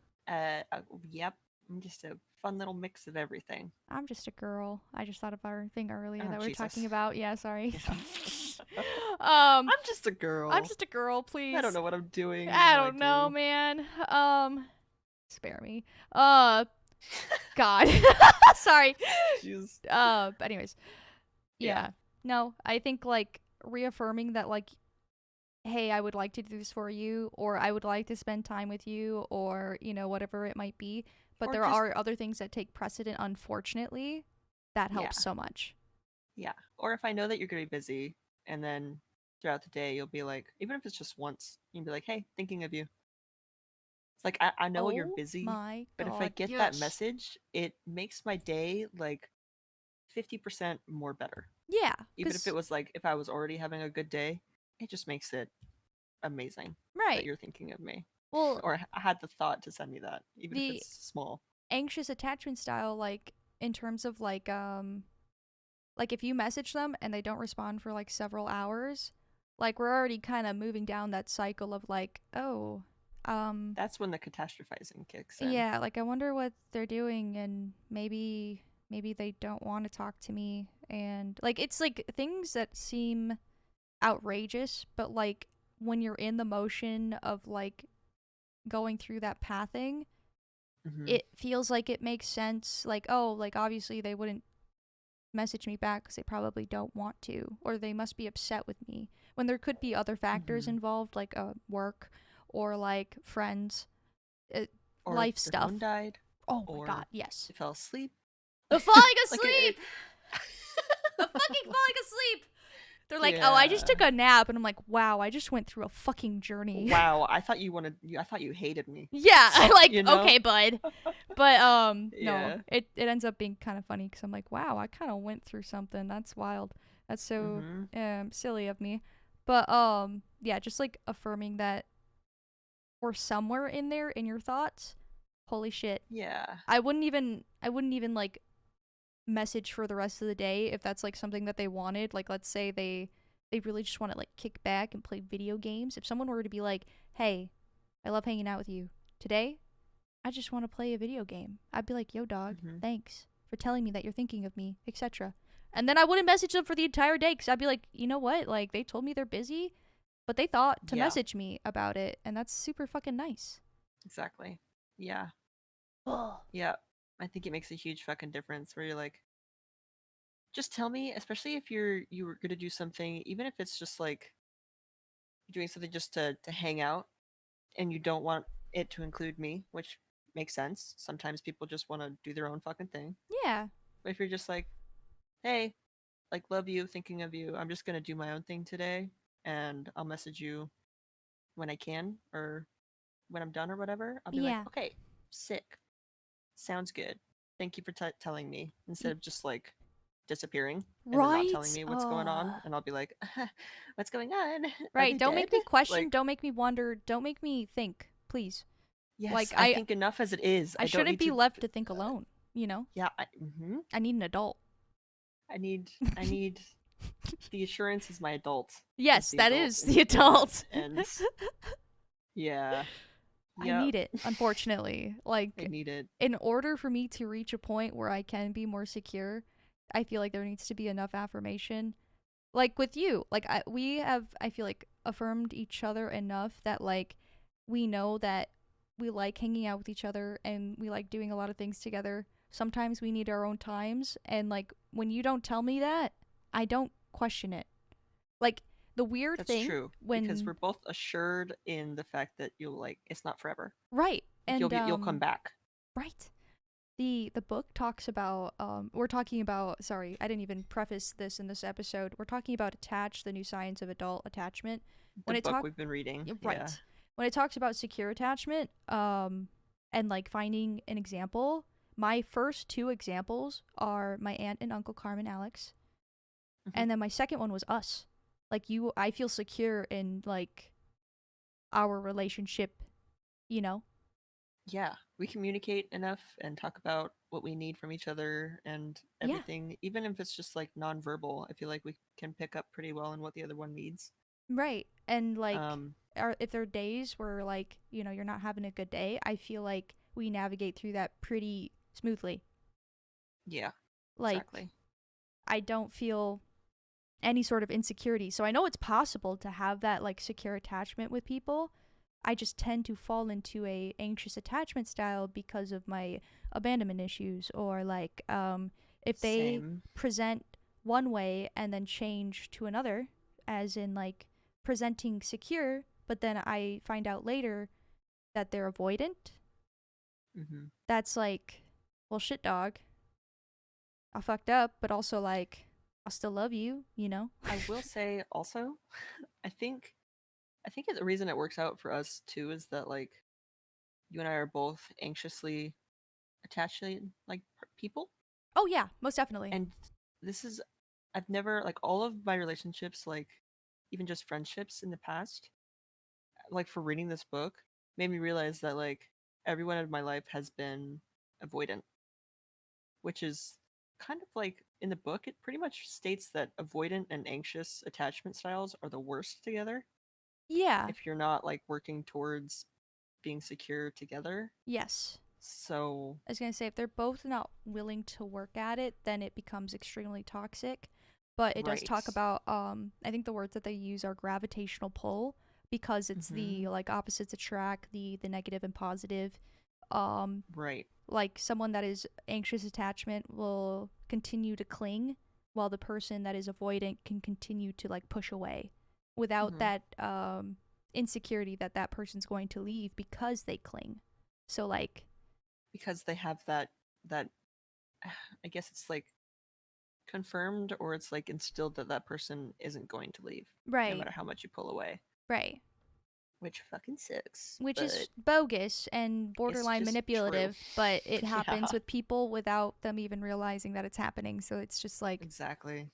yep, I'm just a fun little mix of everything. I'm just a girl. I just thought of our thing earlier Oh that we were talking Jesus. about. Yeah, sorry. Yeah. um, I'm just a I'm girl. just a girl, I don't please. know what I'm doing I when I don't know, do. man. Spare me. God. Sorry. Jeez. But anyways, Yeah. yeah. No, I think like reaffirming that like hey, I would like to do this for you, or I would like to spend time with you, or, whatever it might be. But Or there just are other things that take precedent, unfortunately. That yeah. helps so much. Yeah. Or if I know that you're gonna be busy and then throughout the day you'll be like, even if it's just once, you'll be like, hey, thinking of you. It's like I know you're Oh busy, my but if I god, get that yes. message, it makes my day like 50% more better. Yeah, Even if it because, was like if I was already having a good day, it just makes it amazing that right. you're thinking of me. Well, Or I had the thought to send me that, even if the it's small. anxious attachment style, like, in terms of, like if you message them and they don't respond for, like, several hours, like, we're already kind of moving down that cycle of, like, oh, That's when the catastrophizing kicks in. yeah, like I wonder what they're doing and maybe they don't want to talk to me and like it's like things that seem outrageous, but like when you're in the motion of like going through that pathing, Hmm. it feels like it makes sense. Like, oh, like obviously they wouldn't message me back because they probably don't want to, or they must be upset with me. When there could be other factors Hmm. involved, like work or like friends, uh, Or life their stuff. phone died, Oh my god, or yes. they fell asleep. The falling Like asleep! The fucking falling asleep! They're like, oh, I just yeah. took a nap, and I'm like, wow, I just went through a fucking journey. Wow, I thought you wanted. I thought you hated me. Yeah, I'm like, You know? okay, bud. But no, Yeah. it ends up being kind of funny because I'm like, wow, I kind of went through something. That's wild. That's so Mhm. silly of me. But yeah, just like affirming that or somewhere in there in your thoughts. Holy shit. Yeah. I wouldn't even like message for the rest of the day if that's like something that they wanted. Like let's say they really just want to like kick back and play video games. If someone were to be like, "Hey, I love hanging out with you. Today, I just want to play a video game." I'd be like, "Yo, dog, Mhm. thanks for telling me that you're thinking of me, etc." And then I wouldn't message them for the entire day cuz I'd be like, "You know what? Like they told me they're busy, but they thought to Yeah. message me about it, and that's super fucking nice." Exactly. Yeah. Oh. Yeah. I think it makes a huge fucking difference where you're like, just tell me, especially if you were gonna do something, even if it's just like doing something just to hang out and you don't want it to include me, which makes sense. Sometimes people just want to do their own fucking thing. Yeah. But if you're just like, hey, like love you, thinking of you. I'm just gonna do my own thing today, and I'll message you when I can or when I'm done or whatever. I'll be like, Yeah. okay, sick, sounds good. Thank you for telling me. Instead Y- of just like disappearing and then not telling Right? me what's going on, and I'll be like, what's going on? Are Right. they Don't dead? make me question. Like, Don't make me wonder. Don't make me think, please. yes, Like, I think enough as it is. I I don't shouldn't need be to. left to think alone, Yeah, I need an adult. I need the assurance is my adult. Is Yes, the that adult is in the that, adult. and yeah, I yep, need it, unfortunately. I Like, need it. in order for me to reach a point where I can be more secure, I feel like there needs to be enough affirmation. Like with you, like we have, I feel like, affirmed each other enough that like we know that we like hanging out with each other and we like doing a lot of things together. Sometimes we need our own times, and like when you don't tell me that, I don't question it. Like the weird That's thing true because when we're both assured in the fact that you'll like it's not forever. right Like and you'll come back. right. The book talks about we're talking about, sorry, I didn't even preface this in this episode. We're talking about Attach, the New Science of Adult Attachment. The When it book talk we've been reading. Yeah. right. When it talks about secure attachment, and like finding an example, my first two examples are my aunt and uncle Carmen Alex, Mhm. and then my second one was us. Like you, I feel secure in like our relationship, you know? Yeah, we communicate enough and talk about what we need from each other and Yeah. everything, even if it's just like nonverbal. I feel like we can pick up pretty well on what the other one needs. Right. And like Um, if there are days where like, you're not having a good day, I feel like we navigate through that pretty smoothly. yeah, Like exactly. I don't feel any sort of insecurity. So I know it's possible to have that like secure attachment with people. I just tend to fall into a anxious attachment style because of my abandonment issues, or like if they Same. present one way and then change to another, as in like presenting secure, but then I find out later that they're avoidant. Hmm. That's like, well, shit, dog. I fucked up, but also like I still love you, you know? I will say also, I think the reason it works out for us too is that like you and I are both anxiously attached to like people, Oh yeah, most definitely. and this is I've never like all of my relationships, like even just friendships in the past, like for reading this book, made me realize that like everyone in my life has been avoidant, which is kind of like in the book, it pretty much states that avoidant and anxious attachment styles are the worst together Yeah. if you're not like working towards being secure together. Yes. So, I was gonna say if they're both not willing to work at it, then it becomes extremely toxic. But it does right. talk about I think the words that they use are gravitational pull, because it's Hmm. the like opposites attract, the negative and positive. Um Right. like someone that is anxious attachment will continue to cling, while the person that is avoidant can continue to like push away without Hmm. that insecurity that that person's going to leave because they cling. So like Because they have that I guess it's like confirmed or it's like instilled that that person isn't going to leave no right, matter how much you pull away, right. which fucking sucks, Which but is bogus and it's borderline just true. manipulative, but it happens Yeah, with people without them even realizing that it's happening. So it's just like exactly.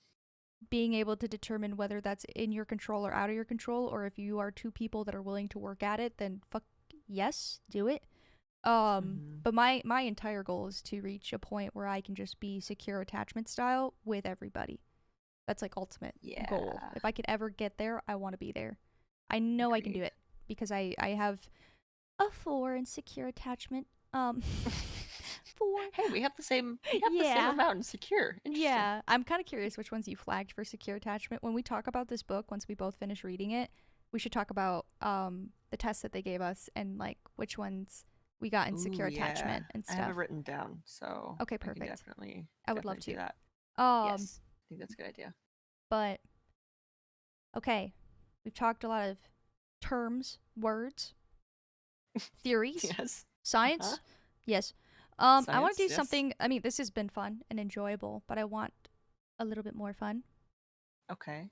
being able to determine whether that's in your control or out of your control, or if you are two people that are willing to work at it, then fuck yes, do it. Hmm. But my entire goal is to reach a point where I can just be secure attachment style with everybody. That's like ultimate goal. Yeah, If I could ever get there, I want to be there. I know I can do agreed. it because I have a 4 in secure attachment. Um 4. Hey, we have the same Yeah. amount in secure. Interesting. Yeah, I'm kind of curious which ones you flagged for secure attachment. When we talk about this book, once we both finish reading it, we should talk about the tests that they gave us and like which ones we got in Ooh, secure yeah. attachment and I have it stuff. written down, so Okay, I can perfect. I would love definitely do to. that. Um, Yes, I think that's a good idea. but okay, we've talked a lot of terms, words, theories, Yes. Uh-huh. science. Yes. I want to Science, do yes. something. I mean, this has been fun and enjoyable, but I want a little bit more fun. Okay.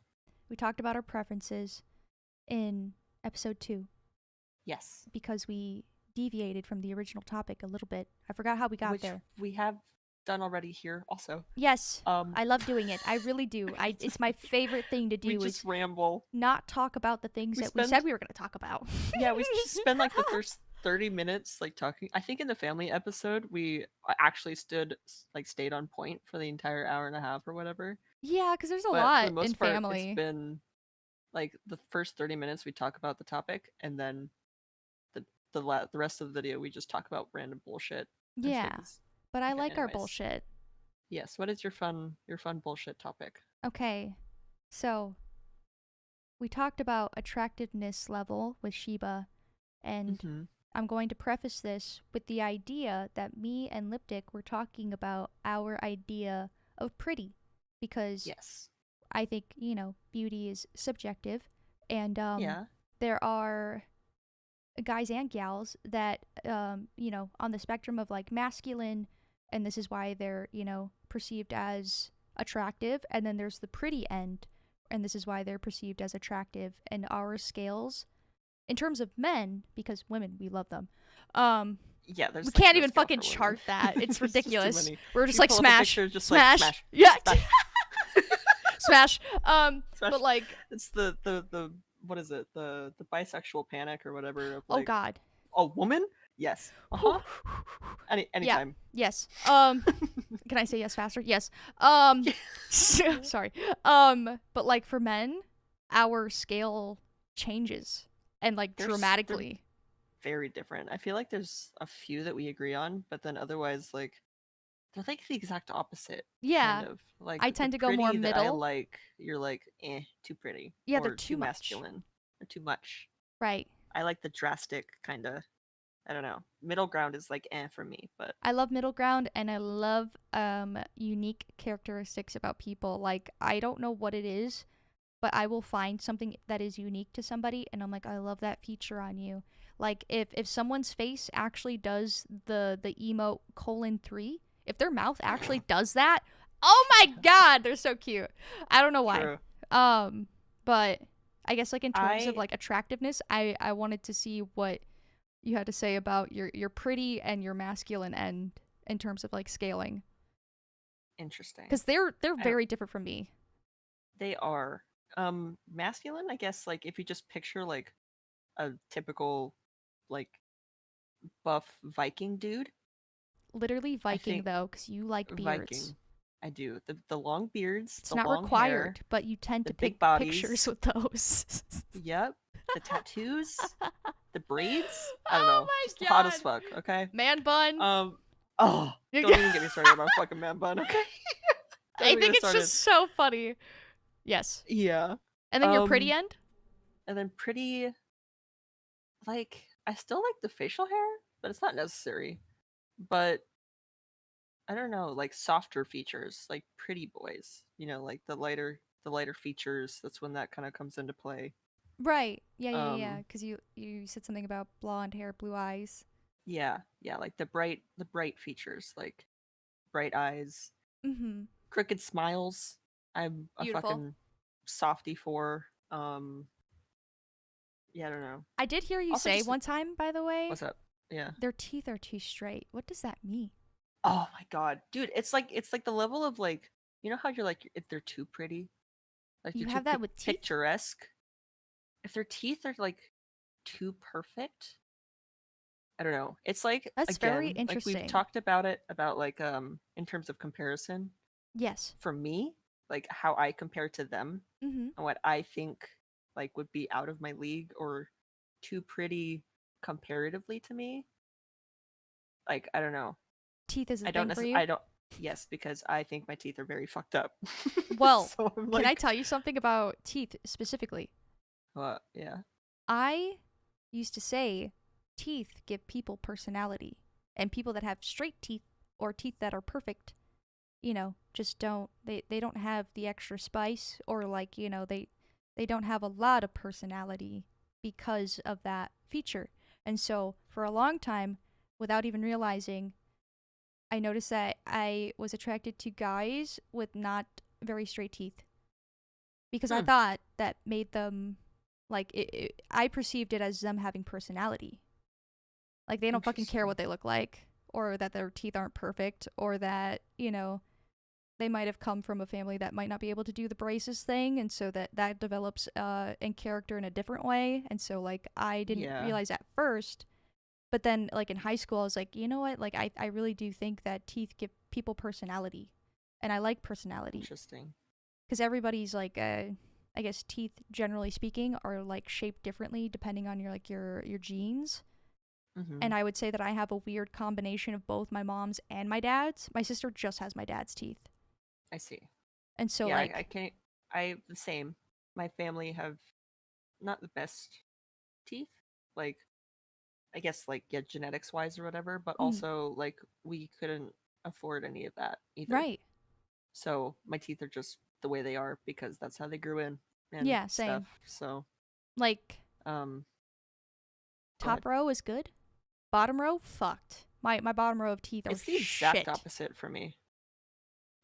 We talked about our preferences in episode 2 Yes. because we deviated from the original topic a little bit. I forgot how we got Which there. we have done already here also. Yes, Um I love doing it. I really do. It's my favorite thing to we do just is ramble. not talk about the things We that we spend- said we were going to talk about. Yeah, we just spend like the first 30 minutes like talking. I think in the family episode we actually stayed on point for the entire hour and a half or whatever. Yeah, because there's a But for lot the most in part family. it's been like the first 30 minutes we talk about the topic, and then the rest of the video we just talk about random bullshit. Yeah, but I Okay, like our anyways. bullshit. Yes, what is your fun bullshit topic? Okay, so we talked about attractiveness level with Sheba, and Mhm. I'm going to preface this with the idea that me and Liptic were talking about our idea of pretty, because Yes. I think, beauty is subjective, and Yeah. there are guys and gals that, on the spectrum of like masculine, and this is why they're, perceived as attractive, and then there's the pretty end, and this is why they're perceived as attractive, and our scales in terms of men, because women, we love them. Yeah, there's We like, can't no even scale fucking for women. chart that. It's There's just too ridiculous. many. We're just You like pull up a smash, picture, just smash, like, smash. yeah, Smash. smash. Smash. But like, It's the what is it? The bisexual panic or whatever of oh like, god, a woman? Yes. Anytime. yes. Can I say yes faster? Yes. Sorry. But like for men, our scale changes and like They're dramatically. very different. I feel like there's a few that we agree on, but then otherwise like they're like the exact opposite. Yeah. Kind of. Like I the tend to go more pretty that I middle. like, you're like, too pretty. Yeah, or they're too much. masculine. Or too much. Right. I like the drastic kind of, I don't know. Middle ground is like for me, but I love middle ground, and I love unique characteristics about people. Like, I don't know what it is, but I will find something that is unique to somebody, and I'm like, I love that feature on you. Like, if someone's face actually does the emote :3, if their mouth actually does that, oh my god, they're so cute. I don't know why. True. But I guess like in terms of I- like attractiveness, I wanted to see what you had to say about your pretty and your masculine end in terms of like scaling, Interesting. because they're very different from me. They are. Masculine, I guess, like if you just picture like a typical like buff Viking dude. Literally Viking think though, because you like beards. Viking. I do. The long beards, It's the not long required, hair. but you tend the to big pick bodies. pictures with those. Yep. The tattoos, the braids. I don't Oh know. my Just hot as God. fuck, okay? Man bun. Oh, don't even get me started about fucking man bun, okay? Don't I even think get it's started. just so funny. Yes. Yeah. And then your pretty end? And then pretty, like, I still like the facial hair, but it's not necessary. But I don't know, like softer features, like pretty boys. You know, like the lighter features. That's when that kind of comes into play. Right. Yeah. Um, Because you said something about blonde hair, blue eyes. Yeah, like the bright features, like bright eyes, Mm-hmm. crooked smiles. I'm a Beautiful. fucking softie for. Yeah, I don't know. I did hear you Also say just- one time, by the way, What's up? Yeah. their teeth are too straight. What does that mean? Oh my god, dude! It's like the level of like, you know how you're like, if they're too pretty, like You they're have too that with teeth? picturesque. If their teeth are like too perfect, I don't know. It's like, That's again, very like interesting. we've talked about it about like in terms of comparison. Yes. For me, like how I compare to them Mm-hmm. and what I think like would be out of my league or too pretty comparatively to me. Like, I don't know. Teeth is a I don't thing for you? I don't Yes, because I think my teeth are very fucked up. Well, so I'm Can I like, tell you something about teeth specifically? yeah. I used to say teeth give people personality, and people that have straight teeth or teeth that are perfect, just don't they don't have the extra spice, or like, they don't have a lot of personality because of that feature. And so for a long time, without even realizing, I noticed that I was attracted to guys with not very straight teeth because I Hmm. thought that made them like I perceived it as them having personality. Like they don't fucking care Interesting. what they look like or that their teeth aren't perfect or that, they might have come from a family that might not be able to do the braces thing and so that develops in character in a different way. And so like I didn't Yeah. realize at first, but then like in high school I was like, you know what? Like I really do think that teeth give people personality. And I like personality Interesting. because everybody's like I guess teeth generally speaking are like shaped differently depending on your genes. Mm-hmm. And I would say that I have a weird combination of both my mom's and my dad's. My sister just has my dad's teeth. I see. And so Yeah, I like can't. I the same. My family have not the best teeth. Like, I guess like yeah, genetics wise or whatever, but mm, also like we couldn't afford any of that either. right. So my teeth are just the way they are because that's how they grew in and Yeah, stuff. same. So Like um go ahead. top row is good. Bottom row fucked. My bottom row of teeth are It's the exact shit. opposite for me.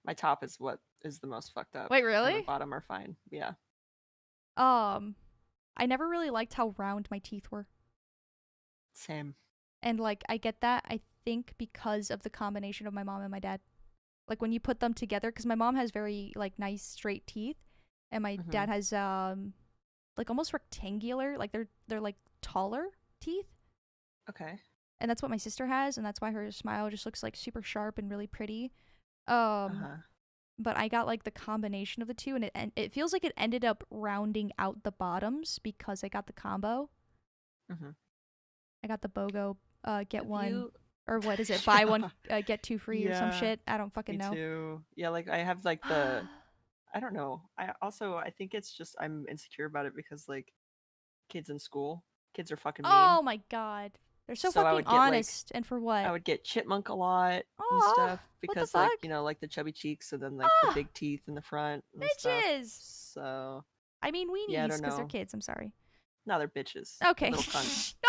My top is what is the most fucked up Wait, and my really? bottom are fine. Yeah. Um I never really liked how round my teeth were. Same. And like I get that I think because of the combination of my mom and my dad. Like when you put them together cuz my mom has very like nice straight teeth and my Mhm. dad has like almost rectangular, like they're like taller teeth. Okay. And that's what my sister has and that's why her smile just looks like super sharp and really pretty. Um Uh-huh. but I got like the combination of the two and it feels like it ended up rounding out the bottoms because I got the combo. Mhm. I got the BOGO get Have one you or what is it? Buy one Yeah. get two free or some Yeah. shit. I don't fucking Me know. too. Yeah, like I have like I don't know. I think it's just I'm insecure about it because like kids in school, kids are fucking mean. Oh my god. They're so So fucking honest and for I what? would get chipmunk a lot and Aw, stuff what the because like, fuck? like the chubby cheeks and then like the Ah, big teeth in the front and stuff. bitches. So, I mean yeah, I weenies don't because they're know. kids. I'm sorry. No, they're bitches. They're Okay. little cunts. No!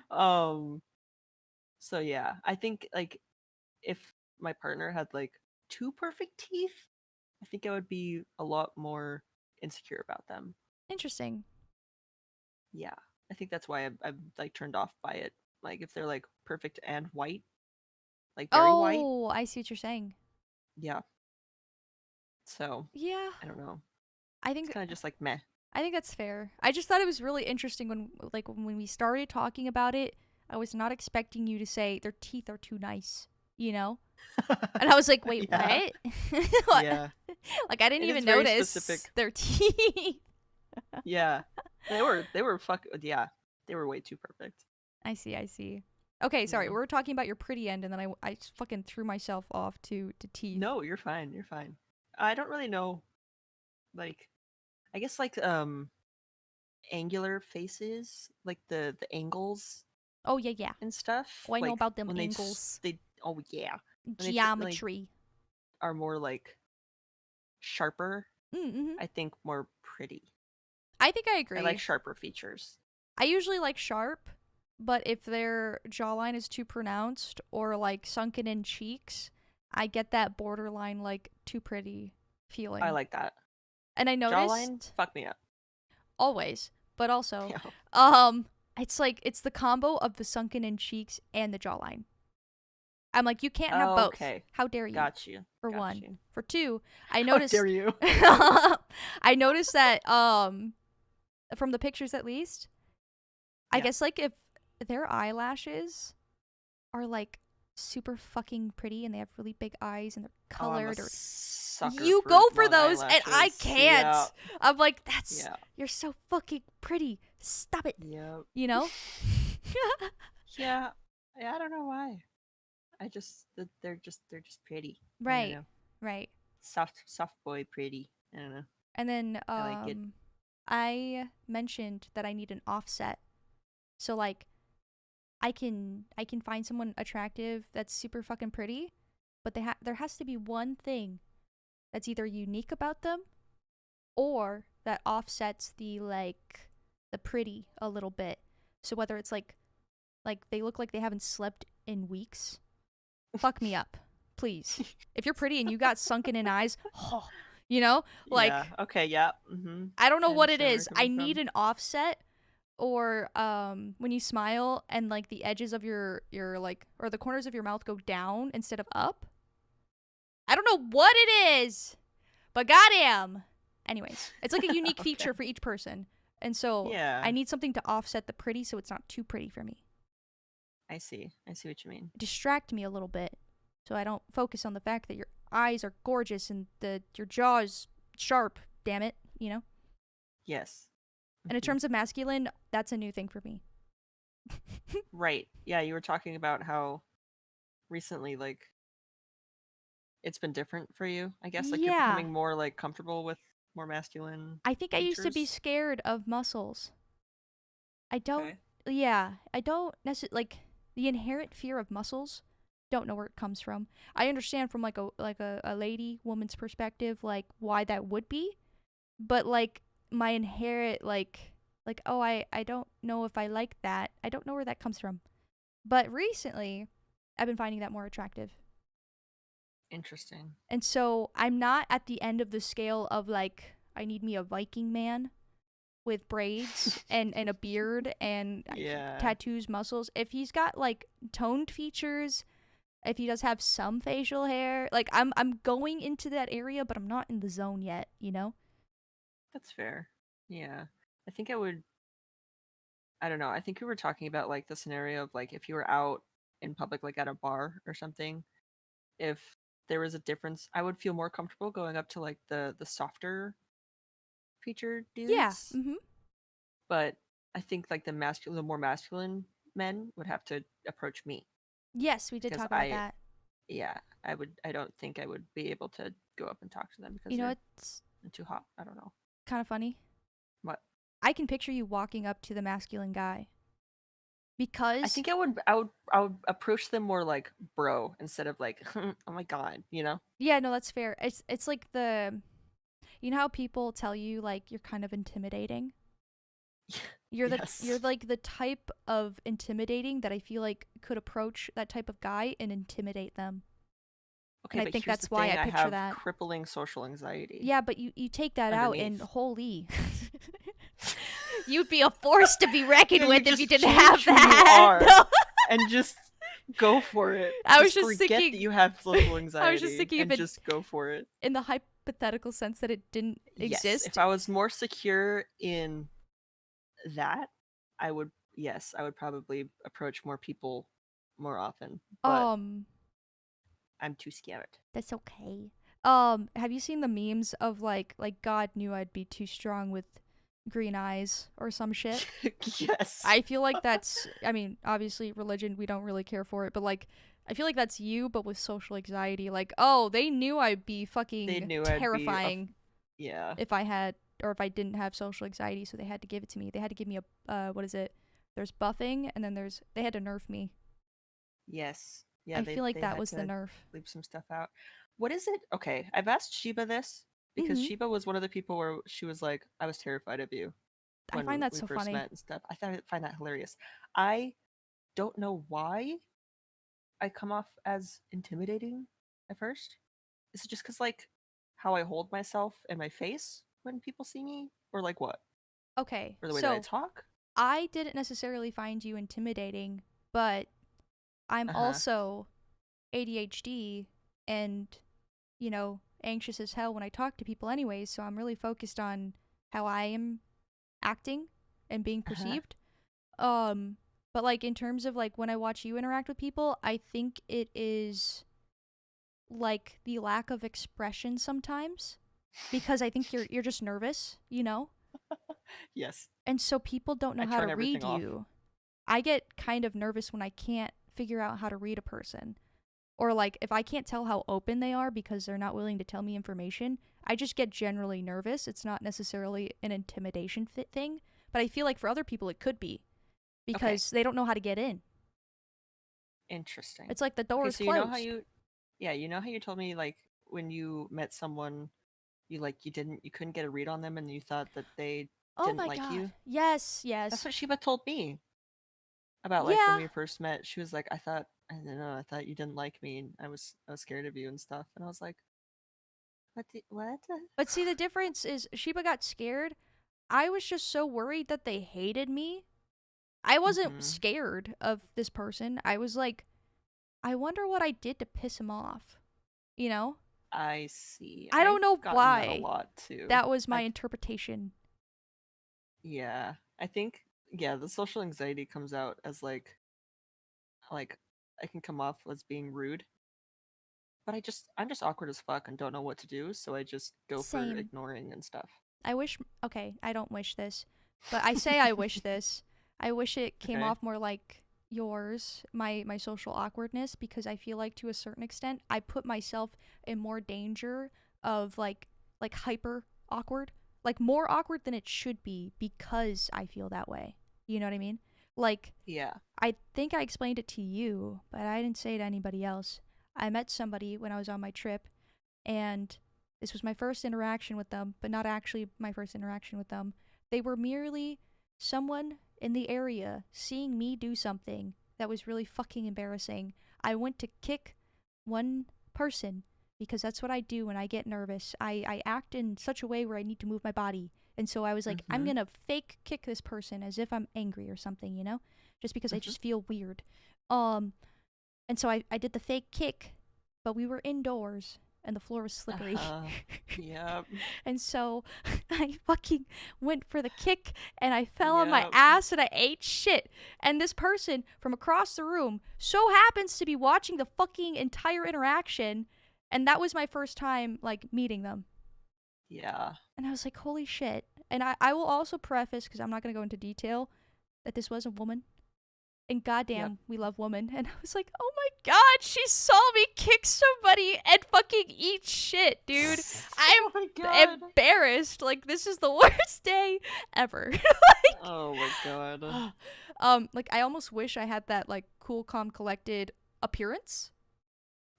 um so yeah, I think like if my partner had like two perfect teeth, I think I would be a lot more insecure about them. Interesting. Yeah. I think that's why I'm like turned off by it. Like if they're like perfect and white, like very white, Oh, I see what you're saying. yeah. So Yeah, I don't know. I It's think kind of just like meh. I think that's fair. I just thought it was really interesting when we started talking about it. I was not expecting you to say their teeth are too nice, you know? And I was like, "Wait, Yeah. what?" What? Yeah. Like I didn't It is even very notice specific. their teeth. Yeah. They were yeah. They were way too perfect. I see, I see. Okay, sorry. Yeah. We were talking about your pretty end and then I just fucking threw myself off to teeth. No, you're fine. You're fine. I don't really know like I guess like angular faces, like the angles Oh, yeah, yeah. and stuff, Oh, I know like about them when angles. they oh yeah, when like Geometry. are more like sharper, Mm-hmm. I think more pretty. I think I I like agree. sharper features. I usually like sharp, but if their jawline is too pronounced or like sunken in cheeks, I get that borderline like too pretty I feeling. like that. And I Jawline, noticed fuck me up. always, but also Yeah. um it's like it's the combo of the sunken in cheeks and the jawline. I'm like you can't have both. Okay. How dare you? Got you. For Got one. you. For two, I How dare noticed you? I noticed that from the pictures at least, I Yeah. guess like if their eyelashes are like super fucking pretty and they have really big eyes and they're Oh, I'm a colored or sucker you for go for long those and I eyelashes. can't. Yeah. I'm like that's Yeah. you're so fucking pretty. Stop it. Yep. You know? Yeah. Yeah, I don't know why. They're just pretty. I don't Right. know. Right. Soft boy pretty. I don't know. And then I like it. I mentioned that I need an offset. So like I can find someone attractive that's super fucking pretty, but there has to be one thing that's either unique about them or that offsets the pretty a little bit. So whether it's like they look like they haven't slept in weeks, fuck me up. please. If you're pretty and you got sunken in eyes, you know, like Yeah. Okay. Yeah. Mm-hmm. I don't know I what it understand where you're is. I coming need from. an offset, or when you smile and like the edges of your like, or the corners of your mouth go down instead of up. I don't know what it is, but goddamn. Anyways, it's like a unique Okay. feature for each person. And so Yeah. I need something to offset the pretty so it's not too pretty for me. I see. I see what you mean. Distract me a little bit so I don't focus on the fact that your eyes are gorgeous and your jaw is sharp, damn it, you know? Yes. And in Mhm. terms of masculine, that's a new thing for me. Right. Yeah, you were talking about how recently, like, it's been different for you. I guess, like, you're Yeah. becoming more like comfortable with more masculine I think I used to be features. scared of muscles. I don't, Okay. yeah, I don't necessarily, like, the inherent fear of muscles, don't know where it comes from. I understand from, like, a lady, woman's perspective, like, why that would be, but, like, my inherent, like, oh, I don't know if I like that. I don't know where that comes from. But recently, I've been finding that more attractive. Interesting. And so I'm not at the end of the scale of, like, I need me a Viking man with braids and a beard and Yeah. tattoos, muscles. If he's got like toned features, if he does have some facial hair, like I'm going into that area, but I'm not in the zone yet, you know? That's fair. Yeah. I think I would I don't know. I think we were talking about like the scenario of like if you were out in public like at a bar or something, if there was a difference, I would feel more comfortable going up to like the softer featured Yeah. dudes. Mhm. But I think like the more masculine men would have to approach me Yes, we did because talk about that. yeah, I don't think I would be able to go up and talk to them because You know, they're it's too hot. I don't know. kind of funny. What? I can picture you walking up to the masculine guy I because think I would approach them more like bro instead of like oh my god, you know? yeah, no, that's fair. It's like the, you know how people tell you like you're kind of intimidating? You're Yes. like the type of intimidating that I feel like could approach that type of guy and intimidate them. And Okay, I but think here's the that's why I thing, I picture have that. crippling social anxiety Yeah, but you take that out and underneath. holy, you'd be a force to be reckoned Yeah, you with if you just didn't change have who you that. are No. and just go for it. I was Just just forget that thinking you have social I was just anxiety thinking if and it, just go for it. in the hypothetical sense that it didn't Yes, if exist. I was more secure in that, I would probably approach more people more often, but Um I'm too scared. that's okay. Have you seen the memes of like God knew I'd be too strong with green eyes or some shit? Yes. I feel like that's, I mean, obviously religion, we don't really care for it, but like I feel like that's you but with social anxiety. Like, oh, they knew I'd be They fucking knew I'd be terrifying yeah. if I had, or if I didn't have social anxiety, so they had to give it to me. They had to give me a what is it? There's buffing and then they had to nerf me. Yes. Yeah, I feel like they that had was the to nerf. leave some stuff out. What is it? Okay, I've asked Sheba this because Mhm. Sheba was one of the people where she was like, I was terrified of you I when find that we so first funny. met and stuff. Find that hilarious. I don't know why I come off as intimidating at first. Is it just because like how I hold myself and my face when people see me, or like what, Okay. or the way that I So, talk? I didn't necessarily find you intimidating, but I'm Uh huh. also ADHD and, you know, anxious as hell when I talk to people anyways, so I'm really focused on how I am acting and being Uh huh. perceived. Um but like in terms of like when I watch you interact with people, I think it is like the lack of expression sometimes because I think you're just nervous, you know? Yes. And so people don't know I how to turn everything read off. you. I get kind of nervous when I can't figure out how to read a person. Or like if I can't tell how open they are because they're not willing to tell me information, I just get generally nervous. It's not necessarily an intimidation thing, but I feel like for other people it could be Okay. because they don't know how to get in. Interesting. It's like the door Okay, is so you know how closed. you yeah, you know how you told me like when you met someone you couldn't get a read on them and you thought that they Oh didn't my like god. you? Yes, That's yes. what Sheba told me. about like when Yeah, we first met. She was like, I don't know, I thought you didn't like me, and I was scared of you and stuff. And I was like, what? but see, the difference is Sheba got scared. I was just so worried that they hated me. I wasn't Mm-hmm. scared of this person. I was like, I wonder what I did to piss him off. You know? I see. I I've don't know gotten that a why. lot too. That was my I interpretation. Yeah, I think the social anxiety comes out as like I can come off as being rude, but I'm just awkward as fuck and don't know what to do, so I just go for Same. ignoring and stuff. I wish. Okay, I don't wish this, but I say I wish this. I wish it came Okay. off more like yours, my social awkwardness, because I feel like to a certain extent I put myself in more danger of like hyper awkward, like more awkward than it should be because I feel that way. You know what I mean? Like Yeah. I think I explained it to you, but I didn't say it to anybody else. I met somebody when I was on my trip, and this was my first interaction with them, but not actually my first interaction with them. They were merely someone in the area seeing me do something that was really fucking embarrassing. I went to kick one person because that's what I do when I get nervous. I act in such a way where I need to move my body. And so I was like, I'm Mm-hmm. gonna fake kick this person as if I'm angry or something, you know? Just because I Mm-hmm. just feel weird. Um, and so I did the fake kick, but we were indoors and the floor was slippery. Uh-huh. Yep. And so I fucking went for the kick and I fell on my Yep. ass and I ate shit. And this person from across the room so happens to be watching the fucking entire interaction. And that was my first time like meeting them. Yeah. And I was like, holy shit. And I will also preface, because I'm not going to go into detail, that this was a woman. And Yep. goddamn, we love women. And I was like, oh my god, she saw me kick somebody and fucking eat shit, dude. I'm Oh my god. embarrassed. Like, this is the worst day ever. Oh my god. Like, I almost wish I had that, like, cool, calm, collected appearance.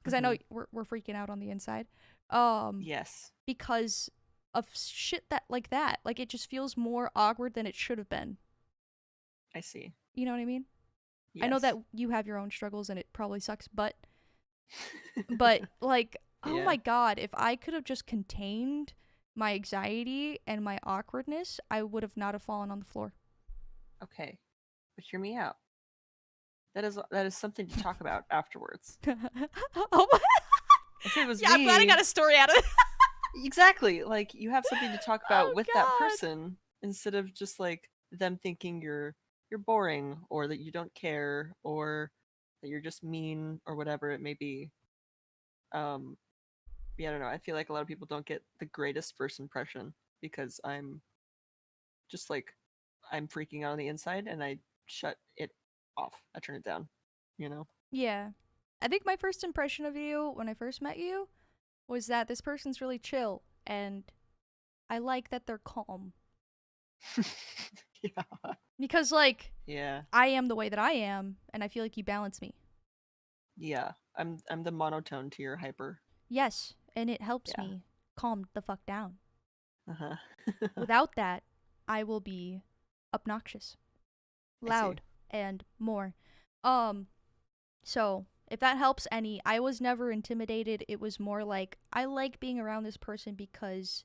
Because I know Mhm. we're freaking out on the inside. Yes. Because of shit that, like that. Like, it just feels more awkward than it should have been. I see. You know what I mean? I know Yes. that you have your own struggles and it probably sucks, but like, oh Yeah. my god, if I could have just contained my anxiety and my awkwardness, I would have not have fallen on the floor. Okay. But hear me out. That is something to talk about afterwards. Oh my If it was yeah, I'm glad I me, got a story out of it. exactly, like you have something to talk about Oh with that god. person instead of just like them thinking you're boring or that you don't care or that you're just mean or whatever it may be. Um yeah, I don't know. I feel like a lot of people don't get the greatest first impression because just like I'm freaking out on the inside and I shut it off. I turn it down, you know? Yeah. I think my first impression of you when I first met you was that this person's really chill and I like that they're calm. Yeah. Because like Yeah. I am the way that I am and I feel like you balance me. Yeah. I'm the monotone to your hyper. Yes, and it helps Yeah. me calm the fuck down. Uh-huh. Without that, I will be obnoxious, I see. loud, and more. Um, so if that helps any, I was never intimidated. It was more like I like being around this person because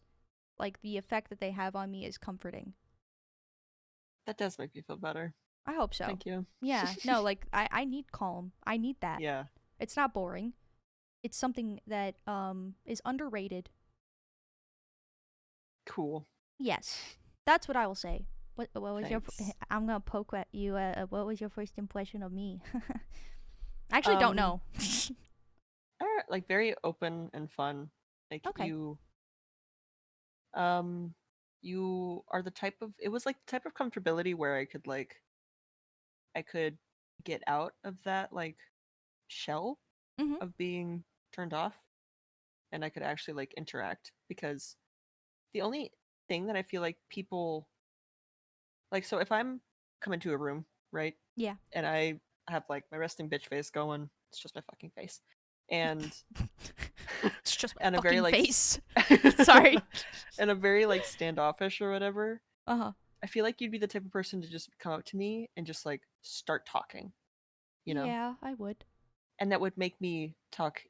like the effect that they have on me is comforting. That does make me feel better. I hope so. Thank you. Yeah, no, like I need calm. I need that. Yeah. It's not boring. It's something that is underrated. Cool. Yes. That's what I will say. What was your Thanks. I'm gonna poke at you. What was your first impression of me? I actually don't know. Like very open and fun. Like Okay. um you are the type of it was like the type of comfortability where I could get out of that like shell Mhm. of being turned off and I could actually like interact because the only thing that I feel like people like so if I'm coming to a room, right? Yeah. And I have like my resting bitch face going, it's just my fucking face. And It's just my and a very fucking like face. Sorry. and a very like standoffish or whatever. Uh huh. I feel like you'd be the type of person to just come up to me and just like start talking, you know? Yeah, I would. And that would make me talk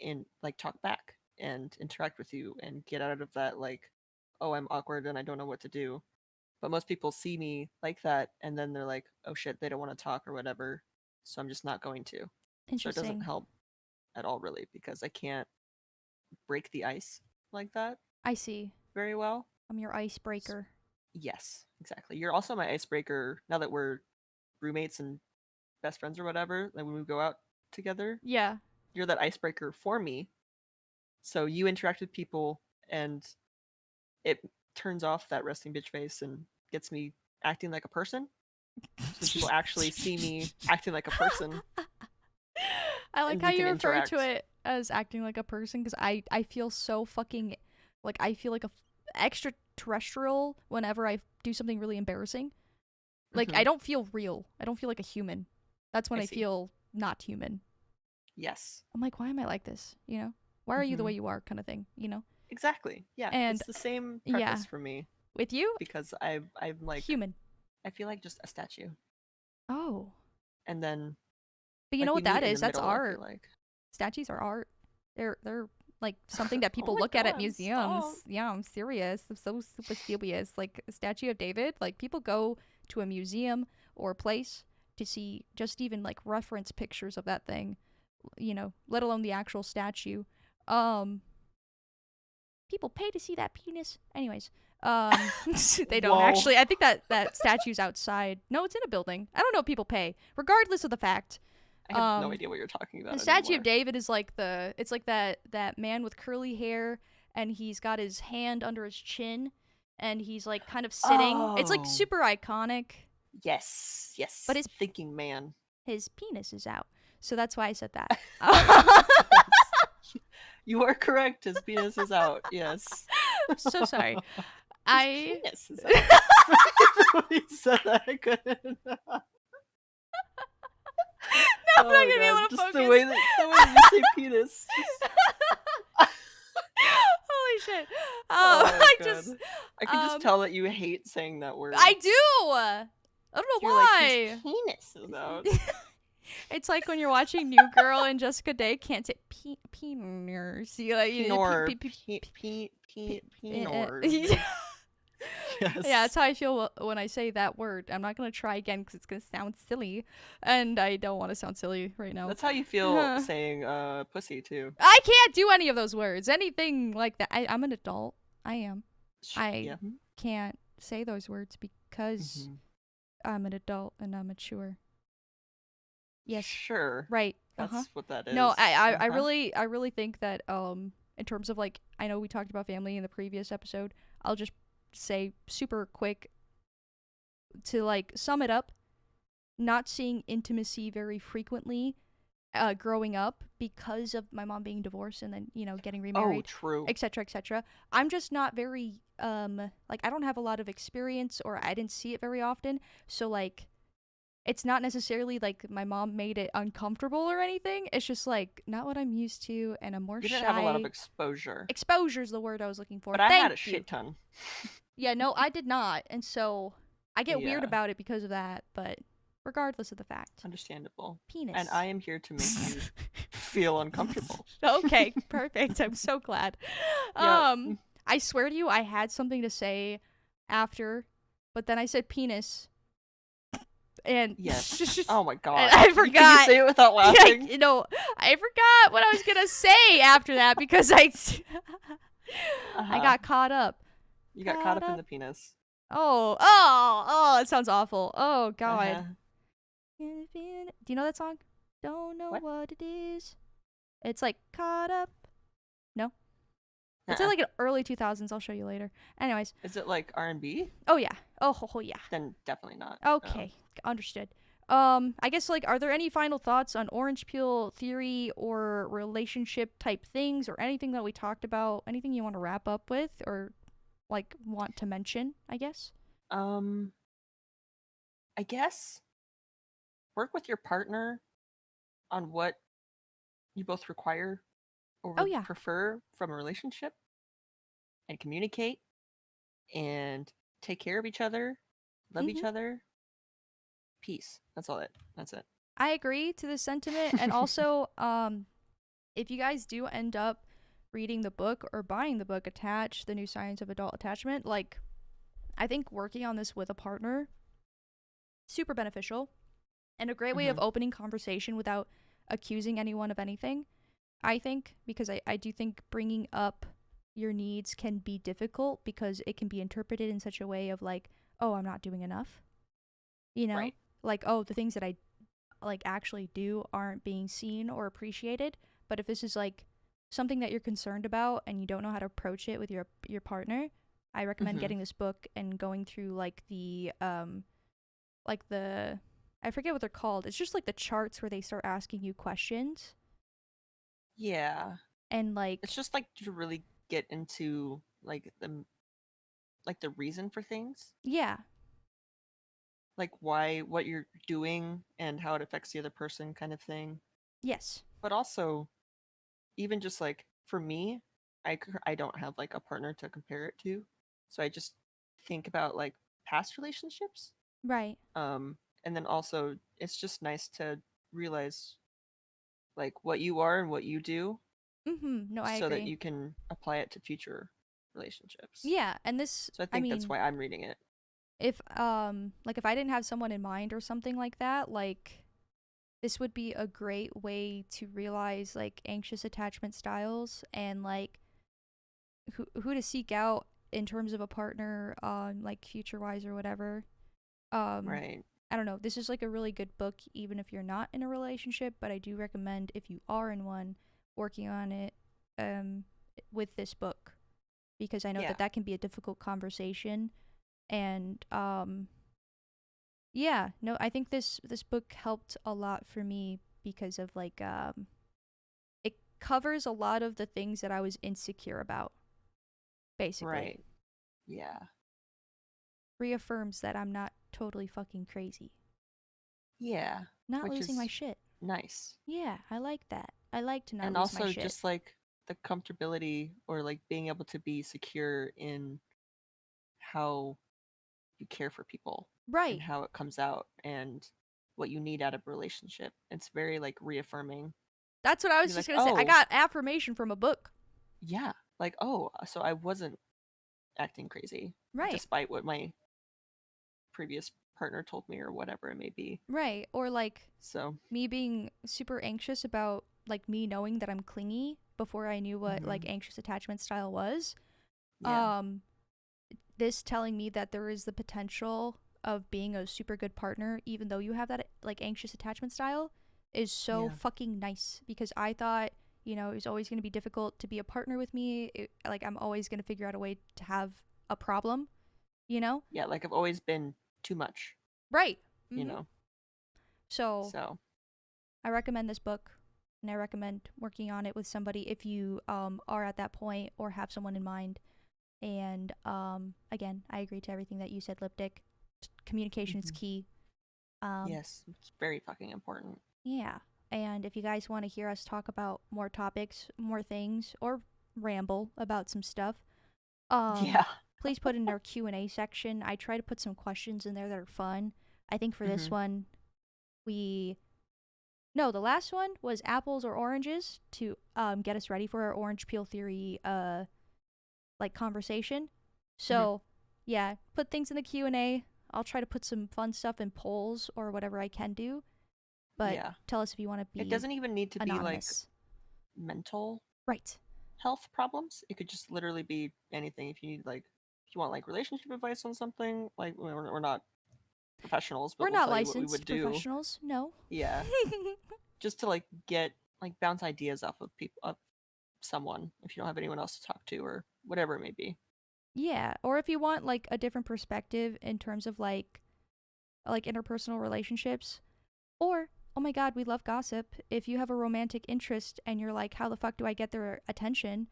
back and interact with you and get out of that like, oh, I'm awkward and I don't know what to do. But most people see me like that and then they're like, oh shit, they don't want to talk or whatever. So I'm just not going to. So it doesn't Interesting. help at all really because I can't break the ice like that I see. very well. I'm your icebreaker. Yes, exactly. You're also my icebreaker now that we're roommates and best friends or whatever. Like when we go out together, Yeah. you're that icebreaker for me. So you interact with people and it turns off that resting bitch face and gets me acting like a person. So people actually see me acting like a person. I like and how we you can refer interact. to it as acting like a person because I feel so fucking like I feel like a extraterrestrial whenever I do something really embarrassing. Like I Mhm. don't feel real. I don't feel like a human. That's when I I see. feel not human. Yes. I'm like, why am I like this? You know? Why are you the Mhm. way you are kind of thing, you know? Exactly. Yeah. And It's the same yeah, preface for me with you, because I'm like human. I feel like just a statue. Oh. And then But you know like we what that meet in the is? That's middle, I feel art. like. Statues are art. They're like something that Oh people my look at god, museums. stop. Yeah, I'm serious. I'm so super serious. Like a statue of David, like people go to a museum or a place to see just even like reference pictures of that thing, you know, let alone the actual statue. Um People pay to see that penis. Anyways, they don't Whoa. actually. I think that statue's outside. No, it's in a building. I don't know if people pay. Regardless of the fact, I have no idea what you're talking the about statue anymore. of David is like it's like that man with curly hair and he's got his hand under his chin and he's like kind of sitting. It's like Oh. super iconic, Yes. Yes. but his Thinking man. penis is out. So that's why I said that. You are correct. His penis is out. Yes. So sorry. His I penis is out. When you said that, I couldn't. I'm not Oh my gonna be god! able to Just focus. the way that you say penis. Just... Holy shit. Oh I god. just I can just tell that you hate saying that word. I do. I don't know You're like why. his penis is out. It's like when you're watching New Girl and Jessica Day can't say penis. You like Penor. yeah, Penors. Yes. that's how I feel when I say that word. I'm not gonna try again because it's gonna sound silly, and I don't want to sound silly right now. That's how you feel saying pussy too. I can't do any of those words. Anything like that. I'm an adult. I am. I Yeah. can't say those words because I'm an adult and I'm mature. Yes. Sure. Right. That's what that is. No, I really think that in terms of like I know we talked about family in the previous episode. I'll just say super quick to like sum it up. Not seeing intimacy very frequently growing up because of my mom being divorced and then, you know, getting remarried. Oh, true. etc. etc. I'm just not very like I don't have a lot of experience or I didn't see it very often. So like it's not necessarily like my mom made it uncomfortable or anything. It's just like not what I'm used to, and I'm more You shy. didn't have a lot of exposure. Exposure's the word I was looking for. But I Thank had a you. shit ton. Yeah, no, I did not, and so I get weird Yeah. about it because of that. But regardless of the fact, Understandable. penis. And I am here to make you feel uncomfortable. Okay, perfect. I'm so glad. Yeah. I swear to you, I had something to say after, but then I said penis. And Yes. Oh my god. I forgot. Can you say it without laughing? Yeah, you know, I forgot what I was gonna say after that because I got caught up. You got caught up in the penis. Oh, it sounds awful. Oh god. Uh-huh. Do you know that song? Don't know what it is. It's like caught up. No. It's in like an early 2000s. I'll show you later. Anyways. Is it like R&B? Oh yeah. Oh yeah. Then definitely not. Okay. Understood. I guess like are there any final thoughts on orange peel theory or relationship type things or anything that we talked about? Anything you want to wrap up with or like want to mention, I guess? I guess work with your partner on what you both require or prefer from a relationship and communicate and take care of each other love each other, peace. That's it. I agree to this sentiment. And also, if you guys do end up reading the book or buying the book, Attach, The New Science of Adult Attachment, like, I think working on this with a partner, super beneficial and a great way of opening conversation without accusing anyone of anything, I think, because I do think bringing up your needs can be difficult because it can be interpreted in such a way of like, oh, I'm not doing enough, you know? Right. Like, oh, the things that I like actually do aren't being seen or appreciated. But if this is like something that you're concerned about and you don't know how to approach it with your partner, I recommend getting this book and going through like the I forget what they're called. It's just like the charts where they start asking you questions. Yeah. And like It's just like to really get into like the reason for things. yeah. Like why what you're doing and how it affects the other person kind of thing. Yes. But also even just like for me, I don't have like a partner to compare it to. So I just think about like past relationships. Right. And then also it's just nice to realize like what you are and what you do No, I so that agree. you can apply it to future relationships. Yeah, and this So I I think that's mean, why I'm reading it. if if I didn't have someone in mind or something like that, like this would be a great way to realize like anxious attachment styles and like who to seek out in terms of a partner like future wise or whatever. Right. I don't know. This is like a really good book even if you're not in a relationship, but I do recommend if you are in one working on it with this book because I know Yeah. that can be a difficult conversation and yeah, no, I think this book helped a lot for me because of like it covers a lot of the things that I was insecure about basically. Right. Yeah. Reaffirms that I'm not totally fucking crazy. Yeah. Not Which losing my is shit. nice. Yeah, I like that. I like to not And lose my also shit. just like the comfortability or like being able to be secure in how you care for people and Right. how it comes out and what you need out of a relationship. It's very like reaffirming. That's what I was Be just like, gonna say. I oh, got affirmation from a book. yeah. Like, oh, so I wasn't acting crazy Right. despite what my previous partner told me or whatever it may be. Right. Or like So, me being super anxious about like me knowing that I'm clingy before I knew what like anxious attachment style was. yeah. This telling me that there is the potential of being a super good partner even though you have that like anxious attachment style is so Yeah. fucking nice because I thought, you know, it was always going to be difficult to be a partner with me. Like I'm always going to figure out a way to have a problem, you know? Yeah, like I've always been too much, Right. you know. So So, I recommend this book and I recommend working on it with somebody if you are at that point or have someone in mind. And again, I agree to everything that you said, Lipdick. Communication is key. yes, it's very fucking important. Yeah. And if you guys want to hear us talk about more topics, more things, or ramble about some stuff, Yeah. please put in our Q&A section. I try to put some questions in there that are fun. I think for this one, no, the last one was apples or oranges to get us ready for our orange peel theory like conversation. So, yeah, put things in the Q&A. I'll try to put some fun stuff in polls or whatever I can do. But Yeah. tell us if you want to be It doesn't even need to anonymous. be like mental Right. health problems. It could just literally be anything. If you need like if you want like relationship advice on something, like we're not professionals, but We're we'll not tell you what we would licensed do. professionals. No. Yeah. Just to like get like bounce ideas off of people of someone if you don't have anyone else to talk to or whatever it may be. Yeah, or if you want like a different perspective in terms of like interpersonal relationships, or oh my god, we love gossip. If you have a romantic interest and you're like, how the fuck do I get their attention?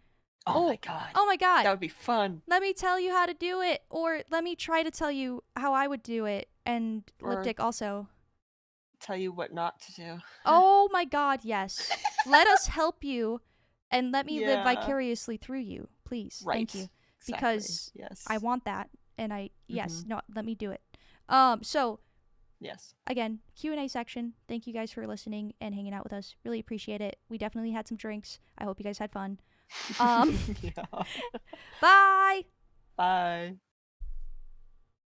Oh my god. Oh my god. That would be fun. Let me tell you how to do it, or let me try to tell you how I would do it. And Or Lipdick also. tell you what not to do. Oh my god, yes. Let us help you and let me live Yeah. vicariously through you, please. Right. Thank you. Exactly. Because yes. I want that and yes, no, let me do it. So Yes. again, Q&A section. Thank you guys for listening and hanging out with us. Really appreciate it. We definitely had some drinks. I hope you guys had fun. Yeah. Bye. Bye.